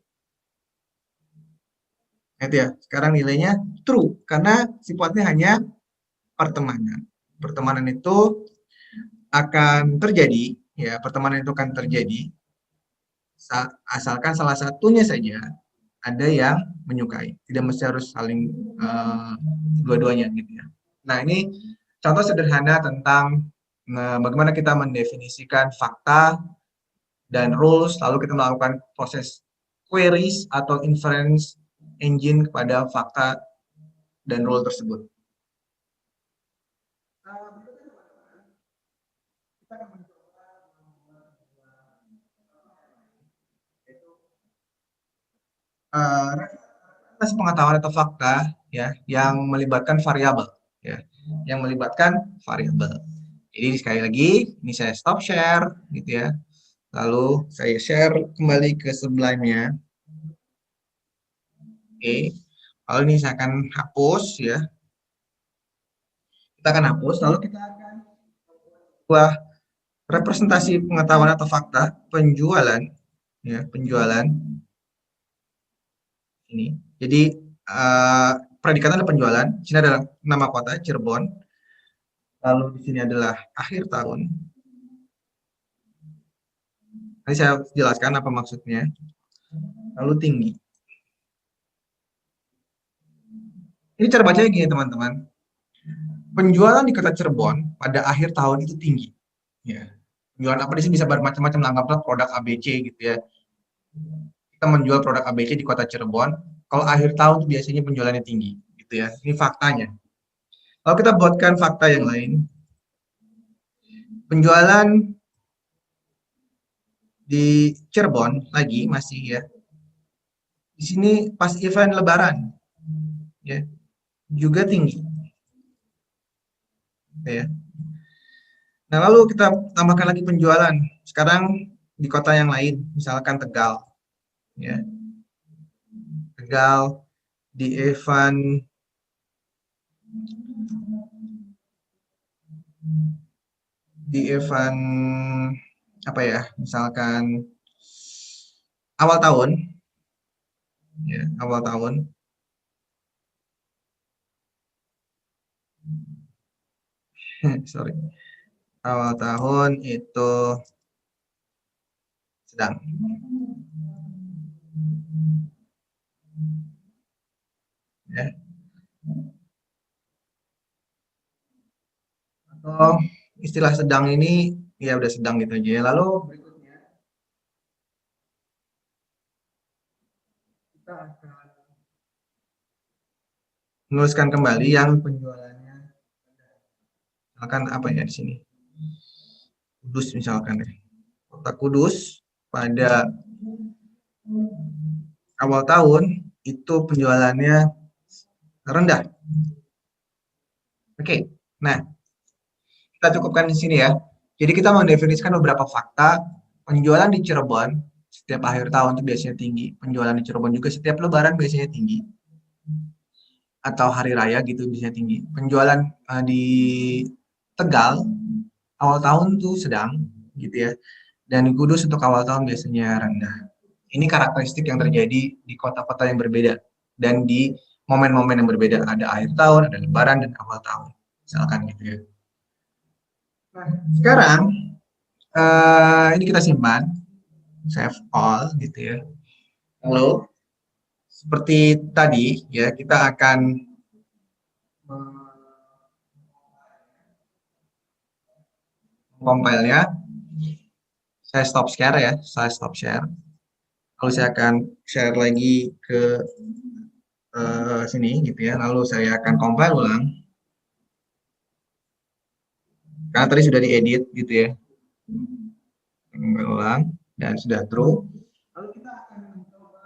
[SPEAKER 1] Itu ya. Sekarang nilainya true karena sifatnya hanya pertemanan. Pertemanan itu akan terjadi ya, pertemanan itu akan terjadi asalkan salah satunya saja ada yang menyukai. Tidak mesti harus saling dua-duanya gitu ya. Nah, ini contoh sederhana tentang bagaimana kita mendefinisikan fakta dan rules, lalu kita melakukan proses queries atau inference engine kepada fakta dan rule tersebut. Representasi pengetahuan atau fakta ya yang melibatkan variabel ya, yang melibatkan variabel. Jadi sekali lagi ini saya stop share gitu ya. Lalu saya share kembali ke Sublime-nya. Oke. Lalu ini saya akan hapus ya. Kita akan hapus lalu kita akan buat representasi pengetahuan atau fakta penjualan ya, penjualan ini. Jadi predikatnya adalah penjualan. Di sini adalah nama kota Cirebon. Lalu di sini adalah akhir tahun. Nanti saya jelaskan apa maksudnya. Lalu tinggi. Ini cara bacanya gini teman-teman. Penjualan di kota Cirebon pada akhir tahun itu tinggi. Ya. Penjualan apa di sini bisa bermacam-macam, anggaplah produk ABC gitu ya. Kita menjual produk ABC di kota Cirebon. Kalau akhir tahun itu biasanya penjualannya tinggi, gitu ya. Ini faktanya. Kalau kita buatkan fakta yang lain, penjualan di Cirebon lagi masih ya. Di sini pas event Lebaran, ya juga tinggi, ya. Nah lalu kita tambahkan lagi penjualan. Sekarang di kota yang lain, misalkan Tegal, ya. Tegal di event apa ya, misalkan awal tahun ya, awal tahun sorry, awal tahun itu sedang ya, atau istilah sedang ini ya udah sedang gitu aja ya. Lalu berikutnya kita menuliskan kembali yang penjualannya, misalkan apa ya di sini, Kudus misalkan ya. Kota Kudus pada awal tahun itu penjualannya rendah. Oke, nah kita cukupkan di sini ya. Jadi kita mendefinisikan beberapa fakta. Penjualan di Cirebon setiap akhir tahun itu biasanya tinggi. Penjualan di Cirebon juga setiap Lebaran biasanya tinggi. Atau hari raya gitu biasanya tinggi. Penjualan di Tegal awal tahun tuh sedang gitu ya. Dan di Kudus untuk awal tahun biasanya rendah. Ini karakteristik yang terjadi di kota-kota yang berbeda dan di momen-momen yang berbeda. Ada akhir tahun, ada Lebaran dan awal tahun. Misalkan gitu ya. Nah, sekarang ini kita simpan, save all gitu ya. Lalu seperti tadi ya kita akan compile-nya. Saya stop share ya, saya stop share. Lalu saya akan share lagi ke sini gitu ya. Lalu saya akan compile ulang. Karena tadi sudah diedit gitu ya. Compile ulang dan sudah true. Lalu kita akan mencoba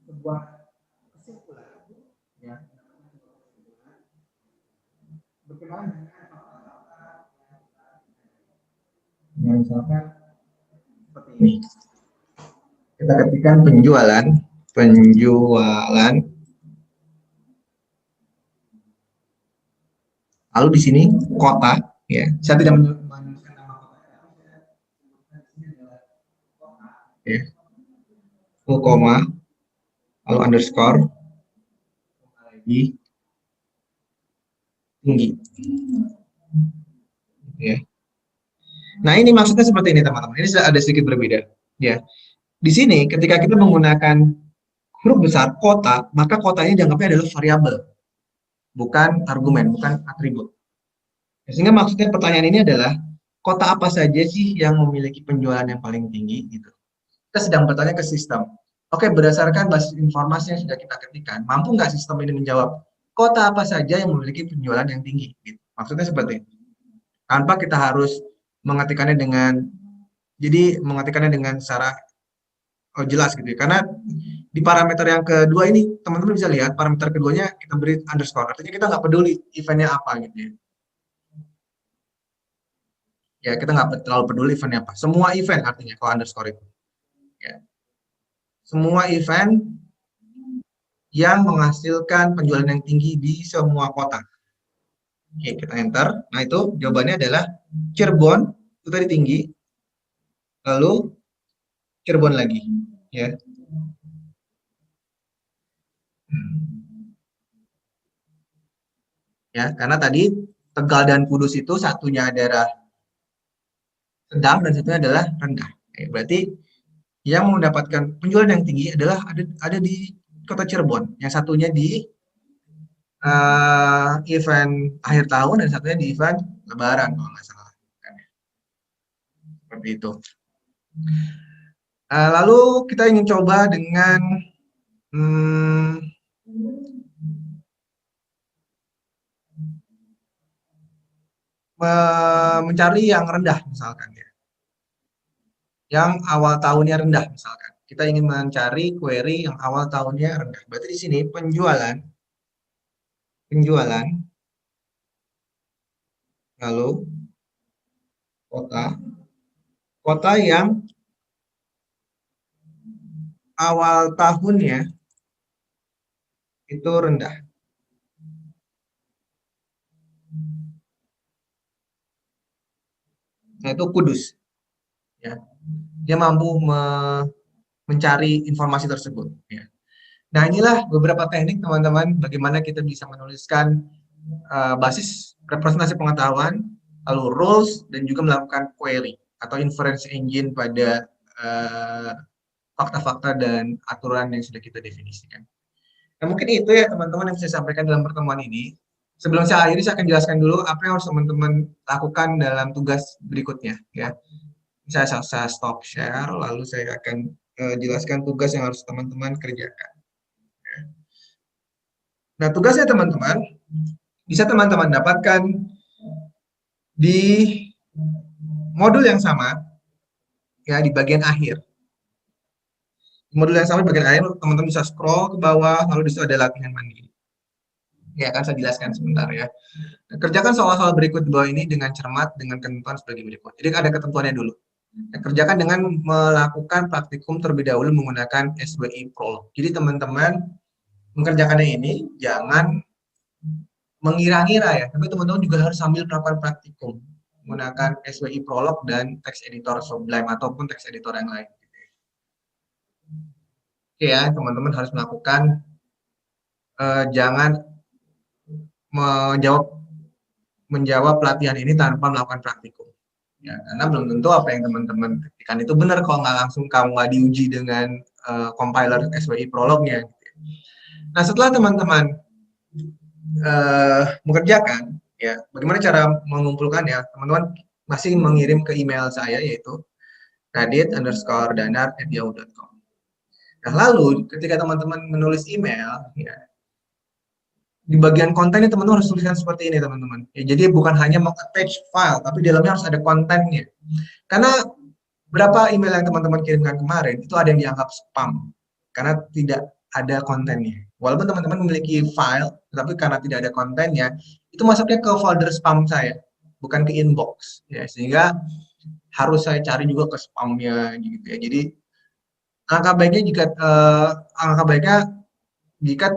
[SPEAKER 1] sebuah kesimpulan ya berkenaan dengan yang misalkan seperti ini. Kita ketikkan penjualan, lalu di sini kota, ya. Saya tidak menuliskan nama kota, ya. Full koma, lalu underscore, lagi tinggi, ya. Nah ini maksudnya seperti ini teman-teman. Ini ada sedikit berbeda, ya. Di sini ketika kita menggunakan huruf besar kota, maka kotanya dianggapnya adalah variabel, bukan argumen, bukan atribut. Sehingga maksudnya pertanyaan ini adalah kota apa saja sih yang memiliki penjualan yang paling tinggi gitu. Kita sedang bertanya ke sistem. Oke, berdasarkan basis informasi yang sudah kita ketikkan, mampu nggak sistem ini menjawab kota apa saja yang memiliki penjualan yang tinggi? Gitu. Maksudnya seperti itu. Tanpa kita harus mengetikkannya dengan, jadi mengetikkannya dengan secara jelas gitu ya. Karena di parameter yang kedua ini, teman-teman bisa lihat parameter keduanya kita beri underscore. Artinya kita nggak peduli eventnya apa gitu ya. Ya, kita nggak terlalu peduli eventnya apa. Semua event artinya kalau underscore itu. Ya. Semua event yang menghasilkan penjualan yang tinggi di semua kota. Oke, kita enter. Nah, itu jawabannya adalah Cirebon, itu tadi tinggi. Lalu Cirebon lagi, ya. Ya, karena tadi Tegal dan Kudus itu satunya adalah sedang dan satunya adalah rendah. Ya, berarti yang mendapatkan penjualan yang tinggi adalah ada di kota Cirebon. Yang satunya di event akhir tahun dan satunya di event Lebaran kalau nggak salah. Seperti itu. Lalu kita ingin coba dengan mencari yang rendah misalkan ya. Yang awal tahunnya rendah misalkan. Kita ingin mencari query yang awal tahunnya rendah. Berarti di sini penjualan lalu kota yang awal tahunnya itu rendah. Nah, itu Kudus. Ya. Dia mampu mencari informasi tersebut. Ya. Nah, inilah beberapa teknik teman-teman bagaimana kita bisa menuliskan basis representasi pengetahuan, lalu rules, dan juga melakukan query atau inference engine pada fakta-fakta dan aturan yang sudah kita definisikan. Nah, mungkin itu ya teman-teman yang saya sampaikan dalam pertemuan ini. Sebelum saya akhiri, saya akan jelaskan dulu apa yang harus teman-teman lakukan dalam tugas berikutnya, ya. Saya stop share, lalu saya akan jelaskan tugas yang harus teman-teman kerjakan. Nah, tugasnya teman-teman bisa teman-teman dapatkan di modul yang sama, ya, di bagian akhir. Di modul yang sama di bagian akhir, teman-teman bisa scroll ke bawah, lalu di situ ada latihan mandiri. Ya, akan saya jelaskan sebentar, ya. Nah, kerjakan soal-soal berikut di bawah ini dengan cermat dengan ketentuan sebagai berikut. Jadi ada ketentuannya dulu. Nah, kerjakan dengan melakukan praktikum terlebih dahulu menggunakan SWI Prolog. Jadi teman-teman mengerjakannya ini jangan mengira-ngira, ya, tapi teman-teman juga harus sambil melakukan praktikum menggunakan SWI Prolog dan text editor Sublime ataupun text editor yang lain. Oke, ya, teman-teman harus melakukan, jangan menjawab pelatihan ini tanpa melakukan praktikum. Ya, karena belum tentu apa yang teman-teman ketikkan itu benar kalau nggak langsung kamu nggak diuji dengan compiler SWI Prolognya. Nah, setelah teman-teman mengerjakan, ya, bagaimana cara mengumpulkannya? Teman-teman masih mengirim ke email saya, yaitu radit_danar@yahoo.com. Nah, lalu ketika teman-teman menulis email, ya, di bagian kontennya teman-teman harus tuliskan seperti ini, teman-teman. Ya, jadi bukan hanya meng-attach file, tapi di dalamnya harus ada kontennya. Karena berapa email yang teman-teman kirimkan kemarin, itu ada yang dianggap spam, karena tidak ada kontennya. Walaupun teman-teman memiliki file, tetapi karena tidak ada kontennya, itu masuknya ke folder spam saya, bukan ke inbox. Ya, sehingga harus saya cari juga ke spamnya, gitu ya. Jadi alangkah baiknya jika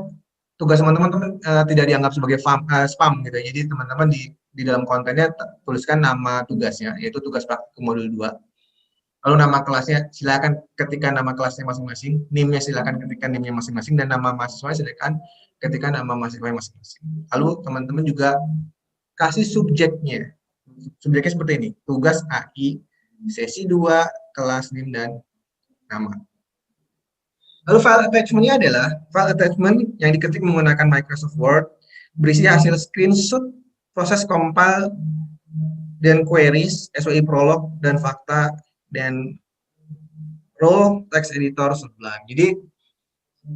[SPEAKER 1] tugas teman-teman tidak dianggap sebagai spam, gitu ya. Jadi teman-teman di dalam kontennya tuliskan nama tugasnya, yaitu tugas praktikum modul 2. Lalu nama kelasnya silakan ketikkan nama kelasnya masing-masing, NIM-nya silakan ketikkan NIM-nya masing-masing, dan nama mahasiswa silakan ketikkan nama mahasiswa masing-masing. Lalu teman-teman juga kasih subjeknya. Subjeknya seperti ini, tugas AI, sesi 2, kelas NIM, dan nama. Lalu file attachment-nya adalah file attachment yang diketik menggunakan Microsoft Word, berisi hasil screenshot proses compile dan queries, SWI Prolog, dan fakta, dan raw text editor Sublime. Jadi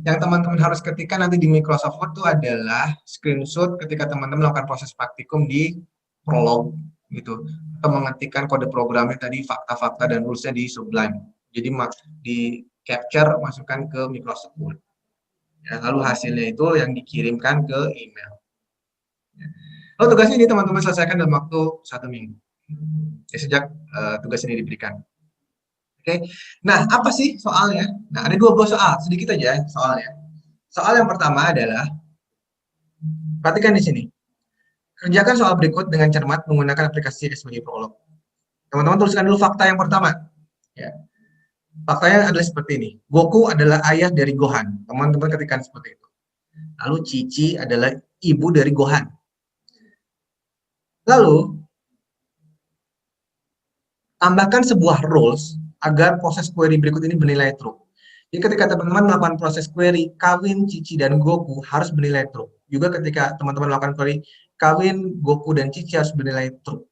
[SPEAKER 1] yang teman-teman harus ketikkan nanti di Microsoft Word itu adalah screenshot ketika teman-teman melakukan proses praktikum di Prolog, gitu, atau mengetikkan kode programnya tadi, fakta-fakta dan rulesnya di Sublime. Jadi di capture, masukkan ke Microsoft Word. Ya, lalu hasilnya itu yang dikirimkan ke email. Lalu tugas ini teman-teman selesaikan dalam waktu 1 minggu. Ya, sejak tugas ini diberikan. Oke, nah apa sih soalnya? Nah, ada 2 buah soal, sedikit aja soalnya. Soal yang pertama adalah, perhatikan di sini. Kerjakan soal berikut dengan cermat menggunakan aplikasi SWI Prolog. Teman-teman tuliskan dulu fakta yang pertama. Ya. Faktanya adalah seperti ini. Goku adalah ayah dari Gohan. Teman-teman ketikkan seperti itu. Lalu Cici adalah ibu dari Gohan. Lalu tambahkan sebuah rules agar proses query berikut ini bernilai true. Jadi ketika teman-teman melakukan proses query kawin Cici dan Goku harus bernilai true. Juga ketika teman-teman melakukan query kawin Goku dan Cici harus bernilai true.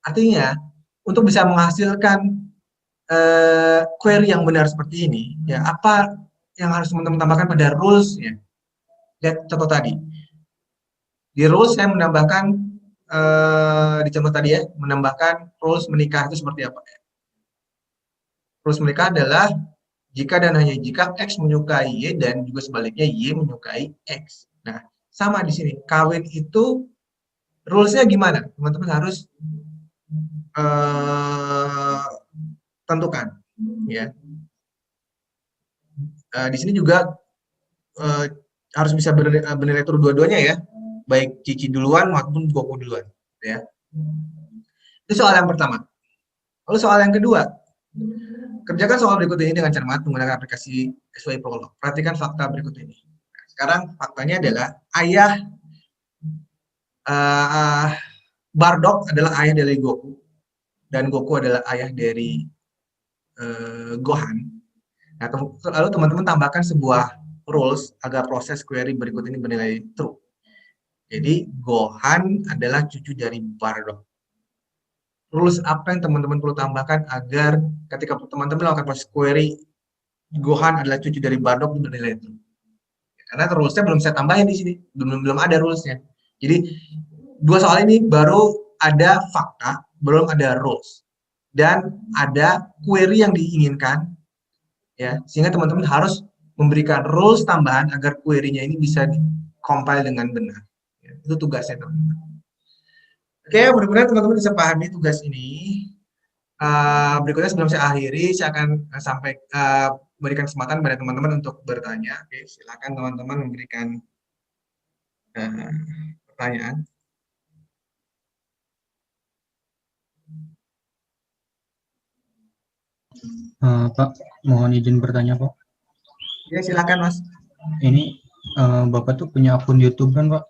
[SPEAKER 1] Artinya untuk bisa menghasilkan query yang benar seperti ini, ya, apa yang harus teman-teman tambahkan pada rules-nya? Lihat contoh tadi. Di rules saya menambahkan di contoh tadi, ya, menambahkan rules menikah itu seperti apa? Rules menikah adalah jika dan hanya jika X menyukai Y dan juga sebaliknya Y menyukai X. Nah, sama di sini. Kawin itu rules-nya gimana? Teman-teman harus tentukan, ya. Di sini juga harus bisa bernilai true dua-duanya, ya, baik Cici duluan maupun Goku duluan, ya. Itu soal yang pertama. Lalu soal yang kedua, kerjakan soal berikut ini dengan cermat menggunakan aplikasi SWI Prolog. Perhatikan fakta berikut ini. Nah, sekarang faktanya adalah ayah Bardock adalah ayah dari Goku, dan Goku adalah ayah dari Gohan. Nah, lalu teman-teman tambahkan sebuah rules agar proses query berikut ini bernilai true. Jadi Gohan adalah cucu dari Bardock. Rules apa yang teman-teman perlu tambahkan agar ketika teman-teman melakukan proses query Gohan adalah cucu dari Bardock bernilai true. Karena rulesnya belum saya tambahin di sini, belum ada rulesnya. Jadi dua soal ini baru ada fakta, belum ada rules, dan ada query yang diinginkan, ya, sehingga teman-teman harus memberikan rules tambahan agar query-nya ini bisa di-compile dengan benar. Ya, itu tugasnya teman-teman. Oke, mudah-mudahan teman-teman bisa pahami tugas ini. Berikutnya sebelum saya akhiri, saya akan berikan kesempatan pada teman-teman untuk bertanya. Oke, silakan teman-teman memberikan pertanyaan.
[SPEAKER 2] Pak, mohon izin bertanya, Pak.
[SPEAKER 1] Ya, silakan, Mas.
[SPEAKER 2] Ini Bapak tuh punya akun YouTube kan, Pak?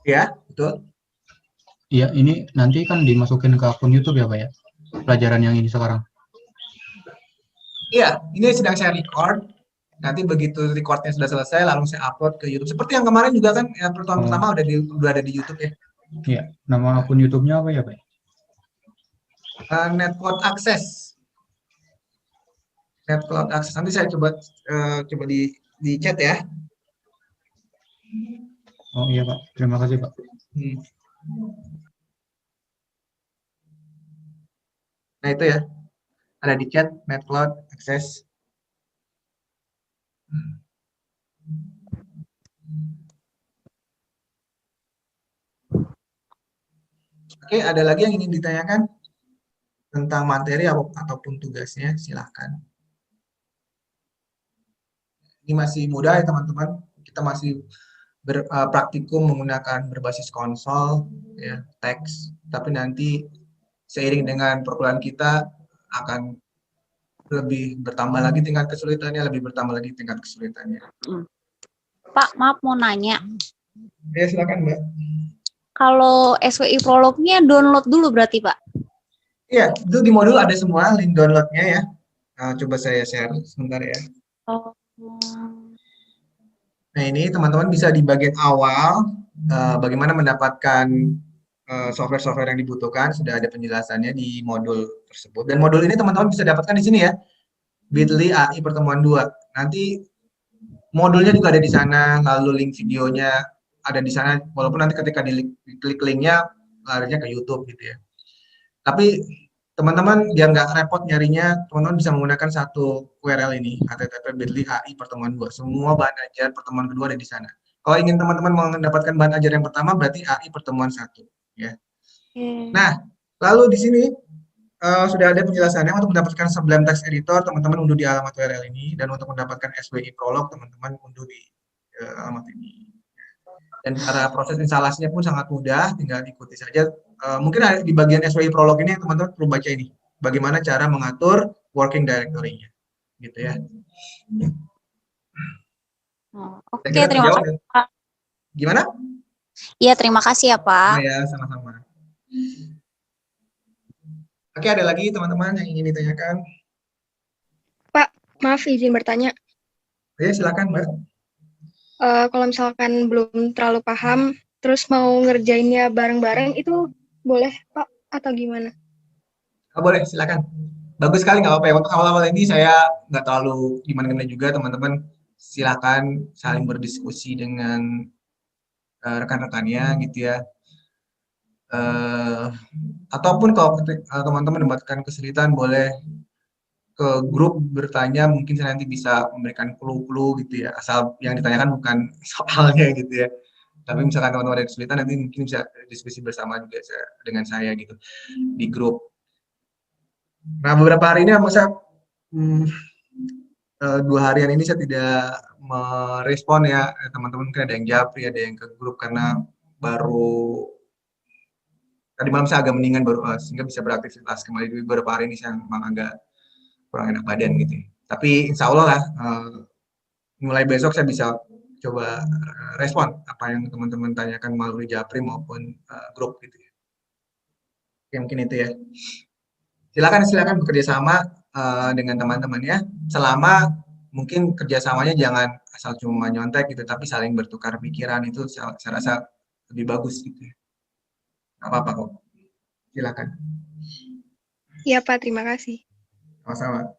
[SPEAKER 1] Ya, betul.
[SPEAKER 2] Iya, ini nanti kan dimasukin ke akun YouTube ya, Pak ya? Pelajaran yang ini sekarang.
[SPEAKER 1] Iya, ini sedang saya record. Nanti begitu recordnya sudah selesai, lalu saya upload ke YouTube. Seperti yang kemarin juga kan, yang pertemuan pertama udah ada di YouTube ya.
[SPEAKER 2] Iya, nama akun YouTube-nya apa ya, Pak?
[SPEAKER 1] Netcloud Access. Netcloud Access. Nanti saya coba di chat ya.
[SPEAKER 2] Oh iya, Pak. Terima kasih, Pak.
[SPEAKER 1] Nah, itu ya. Ada di chat Netcloud Access. Oke, ada lagi yang ingin ditanyakan tentang materi ataupun tugasnya? Silahkan. Ini masih mudah ya teman-teman. Kita masih praktikum menggunakan berbasis konsol, ya, teks. Tapi nanti seiring dengan perkuliahan kita akan lebih bertambah lagi tingkat kesulitannya,
[SPEAKER 3] Pak, maaf mau nanya.
[SPEAKER 1] Ya, silakan, Mbak.
[SPEAKER 3] Kalau SWI Prolognya download dulu berarti, Pak?
[SPEAKER 1] Iya, itu di modul ada semua link downloadnya ya. Coba saya share sebentar ya.
[SPEAKER 3] Oh.
[SPEAKER 1] Nah, ini teman-teman bisa di bagian awal bagaimana mendapatkan software-software yang dibutuhkan, sudah ada penjelasannya di modul tersebut. Dan modul ini teman-teman bisa dapatkan di sini ya, bit.ly AI pertemuan 2. Nanti modulnya juga ada di sana, lalu link videonya ada di sana, walaupun nanti ketika diklik linknya larinya ke YouTube gitu ya. Tapi teman-teman biar nggak repot nyarinya, teman-teman bisa menggunakan satu URL ini, http://bit.ly AI pertemuan 2. Semua bahan ajar pertemuan kedua ada di sana. Kalau ingin teman-teman mendapatkan bahan ajar yang pertama, berarti AI pertemuan 1. Ya. Nah, lalu di sini sudah ada penjelasannya. Untuk mendapatkan Sublime Text Editor, teman-teman unduh di alamat URL ini. Dan untuk mendapatkan SWI Prolog, teman-teman unduh di alamat ini. Dan cara proses instalasinya pun sangat mudah, tinggal ikuti saja. Mungkin di bagian SWI Prolog ini teman-teman perlu baca ini, bagaimana cara mengatur working directory-nya, gitu ya.
[SPEAKER 3] Oke, terima kasih, Pak.
[SPEAKER 1] Gimana?
[SPEAKER 3] Iya, terima kasih ya, Pak.
[SPEAKER 1] Ya, sama-sama. Oke, ada lagi teman-teman yang ingin ditanyakan?
[SPEAKER 4] Pak, maaf izin bertanya.
[SPEAKER 1] Ya, silakan, Mbak.
[SPEAKER 4] Kalau misalkan belum terlalu paham, terus mau ngerjainnya bareng-bareng, itu boleh, Pak, atau gimana?
[SPEAKER 1] Boleh, silakan. Bagus sekali, nggak apa-apa ya. Untuk awal-awal ini saya nggak terlalu gimana-gimana juga, teman-teman. Silakan saling berdiskusi dengan rekan-rekannya, gitu ya. Ataupun kalau teman-teman mendapatkan kesulitan, boleh ke grup bertanya, mungkin saya nanti bisa memberikan clue-clue gitu ya, asal yang ditanyakan bukan soalnya gitu ya. Tapi misalkan teman-teman ada kesulitan, nanti mungkin bisa diskusi bersama juga dengan saya gitu di grup. Nah, beberapa hari ini saya 2 harian ini saya tidak merespon ya, teman-teman mungkin ada yang japri, ada yang ke grup karena baru tadi malam saya agak mendingan baru sehingga bisa beraktivitas kembali. Di beberapa hari ini saya memang agak kurang enak badan gitu ya. Tapi insya Allah lah mulai besok saya bisa coba respon apa yang teman-teman tanyakan melalui japri maupun grup gitu ya. Oke, mungkin itu ya. Silakan bekerja sama dengan teman-temannya, selama mungkin kerjasamanya jangan asal cuma nyontek gitu, tapi saling bertukar pikiran. Itu saya rasa lebih bagus gitu ya. Nggak apa-apa kok. Silakan.
[SPEAKER 4] Iya Pak, terima kasih.
[SPEAKER 1] Sama-sama.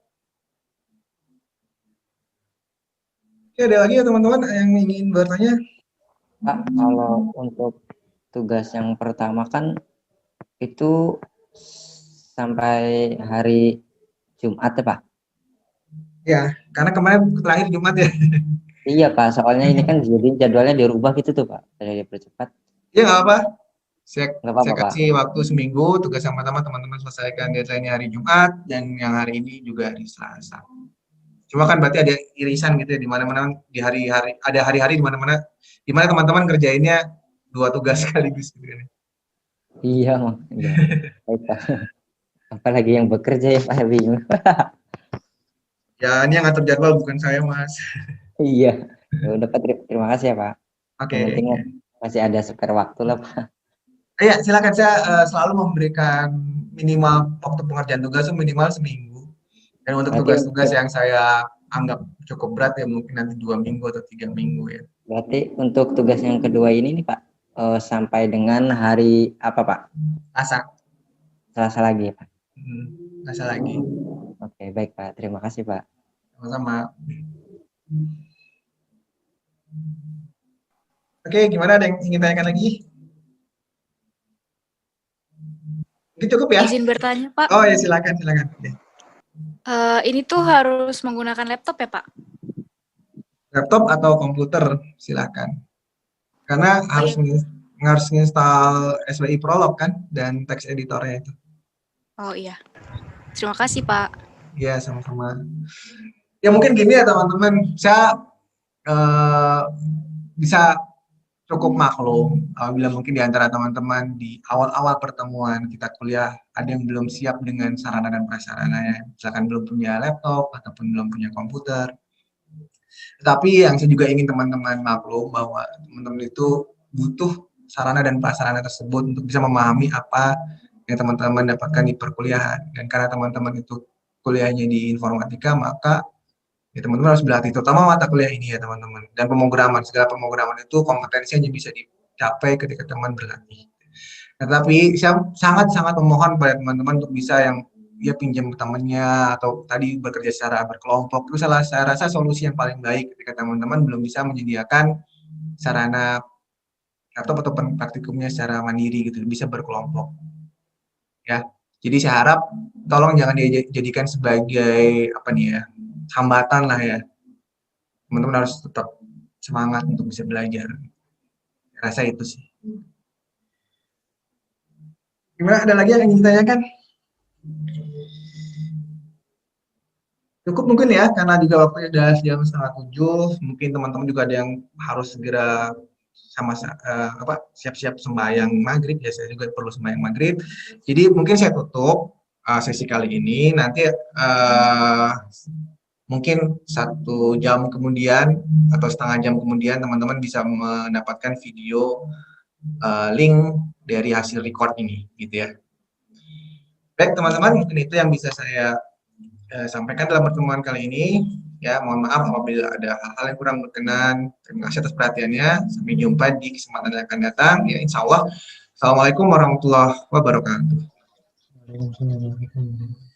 [SPEAKER 1] Oke, ada lagi ya teman-teman yang ingin bertanya?
[SPEAKER 5] Pak, kalau untuk tugas yang pertama kan itu sampai hari Jumat ya Pak?
[SPEAKER 1] Ya, karena kemarin terakhir Jumat ya.
[SPEAKER 5] Iya Pak, soalnya ini kan jadi jadwalnya dirubah gitu tuh Pak, jadi dipercepat.
[SPEAKER 1] Ya nggak apa. Saya,
[SPEAKER 5] Nggak apa-apa
[SPEAKER 1] saya
[SPEAKER 5] Pak.
[SPEAKER 1] kasih waktu seminggu, tugas yang pertama teman-teman selesaikan deadline hari Jumat, dan yang hari ini juga hari Selasa. Cuma kan berarti ada irisan gitu ya, di mana-mana di hari-hari, ada hari-hari di mana-mana, di mana teman-teman kerjainnya 2 tugas sekaligus gitu kan.
[SPEAKER 5] Iya, Mak. Iya. Baik, Pak. Apalagi yang bekerja ya Pak, bingung.
[SPEAKER 1] Ya, ini yang ngatur jadwal bukan saya, Mas.
[SPEAKER 5] Iya. Ya udah Pak, terima kasih ya Pak.
[SPEAKER 1] Oke.
[SPEAKER 5] Yang penting masih ada spare waktu lah Pak.
[SPEAKER 1] Ya, silakan. Saya selalu memberikan minimal waktu pengerjaan tugas itu minimal seminggu. Dan untuk
[SPEAKER 5] Berarti
[SPEAKER 1] tugas-tugas
[SPEAKER 5] untuk,
[SPEAKER 1] yang saya anggap cukup berat ya mungkin nanti 2 minggu atau 3 minggu ya.
[SPEAKER 5] berarti untuk tugas yang kedua ini nih Pak, sampai dengan hari apa Pak?
[SPEAKER 1] Asak.
[SPEAKER 5] Selasa lagi ya Pak?
[SPEAKER 1] Asa lagi.
[SPEAKER 5] Oke, baik Pak. Terima kasih Pak.
[SPEAKER 1] Sama-sama. Oke, gimana? Ada yang ingin tanyakan lagi? Mungkin cukup ya?
[SPEAKER 6] Izin bertanya, Pak.
[SPEAKER 1] Oh ya, silakan. Oke.
[SPEAKER 6] Ini tuh harus menggunakan laptop ya, Pak?
[SPEAKER 1] Laptop atau komputer, silakan. Karena harus
[SPEAKER 6] iya.
[SPEAKER 1] harus install SWI Prolog kan dan text editornya itu.
[SPEAKER 6] Oh iya. Terima kasih, Pak.
[SPEAKER 1] Iya, sama-sama. Ya mungkin gini ya teman-teman, saya bisa cukup maklum apabila mungkin di antara teman-teman di awal-awal pertemuan kita kuliah ada yang belum siap dengan sarana dan prasarananya, misalkan belum punya laptop ataupun belum punya komputer. Tetapi yang saya juga ingin teman-teman maklum bahwa teman-teman itu butuh sarana dan prasarana tersebut untuk bisa memahami apa yang teman-teman dapatkan di perkuliahan. Dan karena teman-teman itu kuliahnya di informatika, maka ya teman-teman harus berlatih, terutama mata kuliah ini ya teman-teman. Dan pemrograman, segala pemrograman itu kompetensinya bisa dicapai ketika teman berlatih. Tetapi saya sangat-sangat memohon pada teman-teman untuk bisa yang ya pinjam ke temannya atau tadi bekerja secara berkelompok. Itu saya rasa solusi yang paling baik ketika teman-teman belum bisa menyediakan sarana atau praktikumnya secara mandiri gitu, bisa berkelompok. Ya. Jadi saya harap tolong jangan dijadikan sebagai apa nih ya, hambatan lah ya. Teman-teman harus tetap semangat untuk bisa belajar. Rasa itu sih. Gimana, ada lagi yang ingin ditanyakan? Cukup mungkin ya, karena juga waktunya sudah jam 6:30. Mungkin teman-teman juga ada yang harus segera siap-siap sembahyang maghrib ya, saya juga perlu sembahyang maghrib. Jadi mungkin saya tutup sesi kali ini. Nanti mungkin 1 jam kemudian atau setengah jam kemudian teman-teman bisa mendapatkan video link dari hasil record ini gitu ya. Baik teman-teman, mungkin itu yang bisa saya sampaikan dalam pertemuan kali ini. Ya, mohon maaf apabila ada hal-hal yang kurang berkenan. Terima kasih atas perhatiannya. Sampai jumpa di kesempatan yang akan datang. Ya, insya Allah. Assalamualaikum warahmatullahi wabarakatuh.
[SPEAKER 2] Waalaikumsalam warahmatullahi wabarakatuh.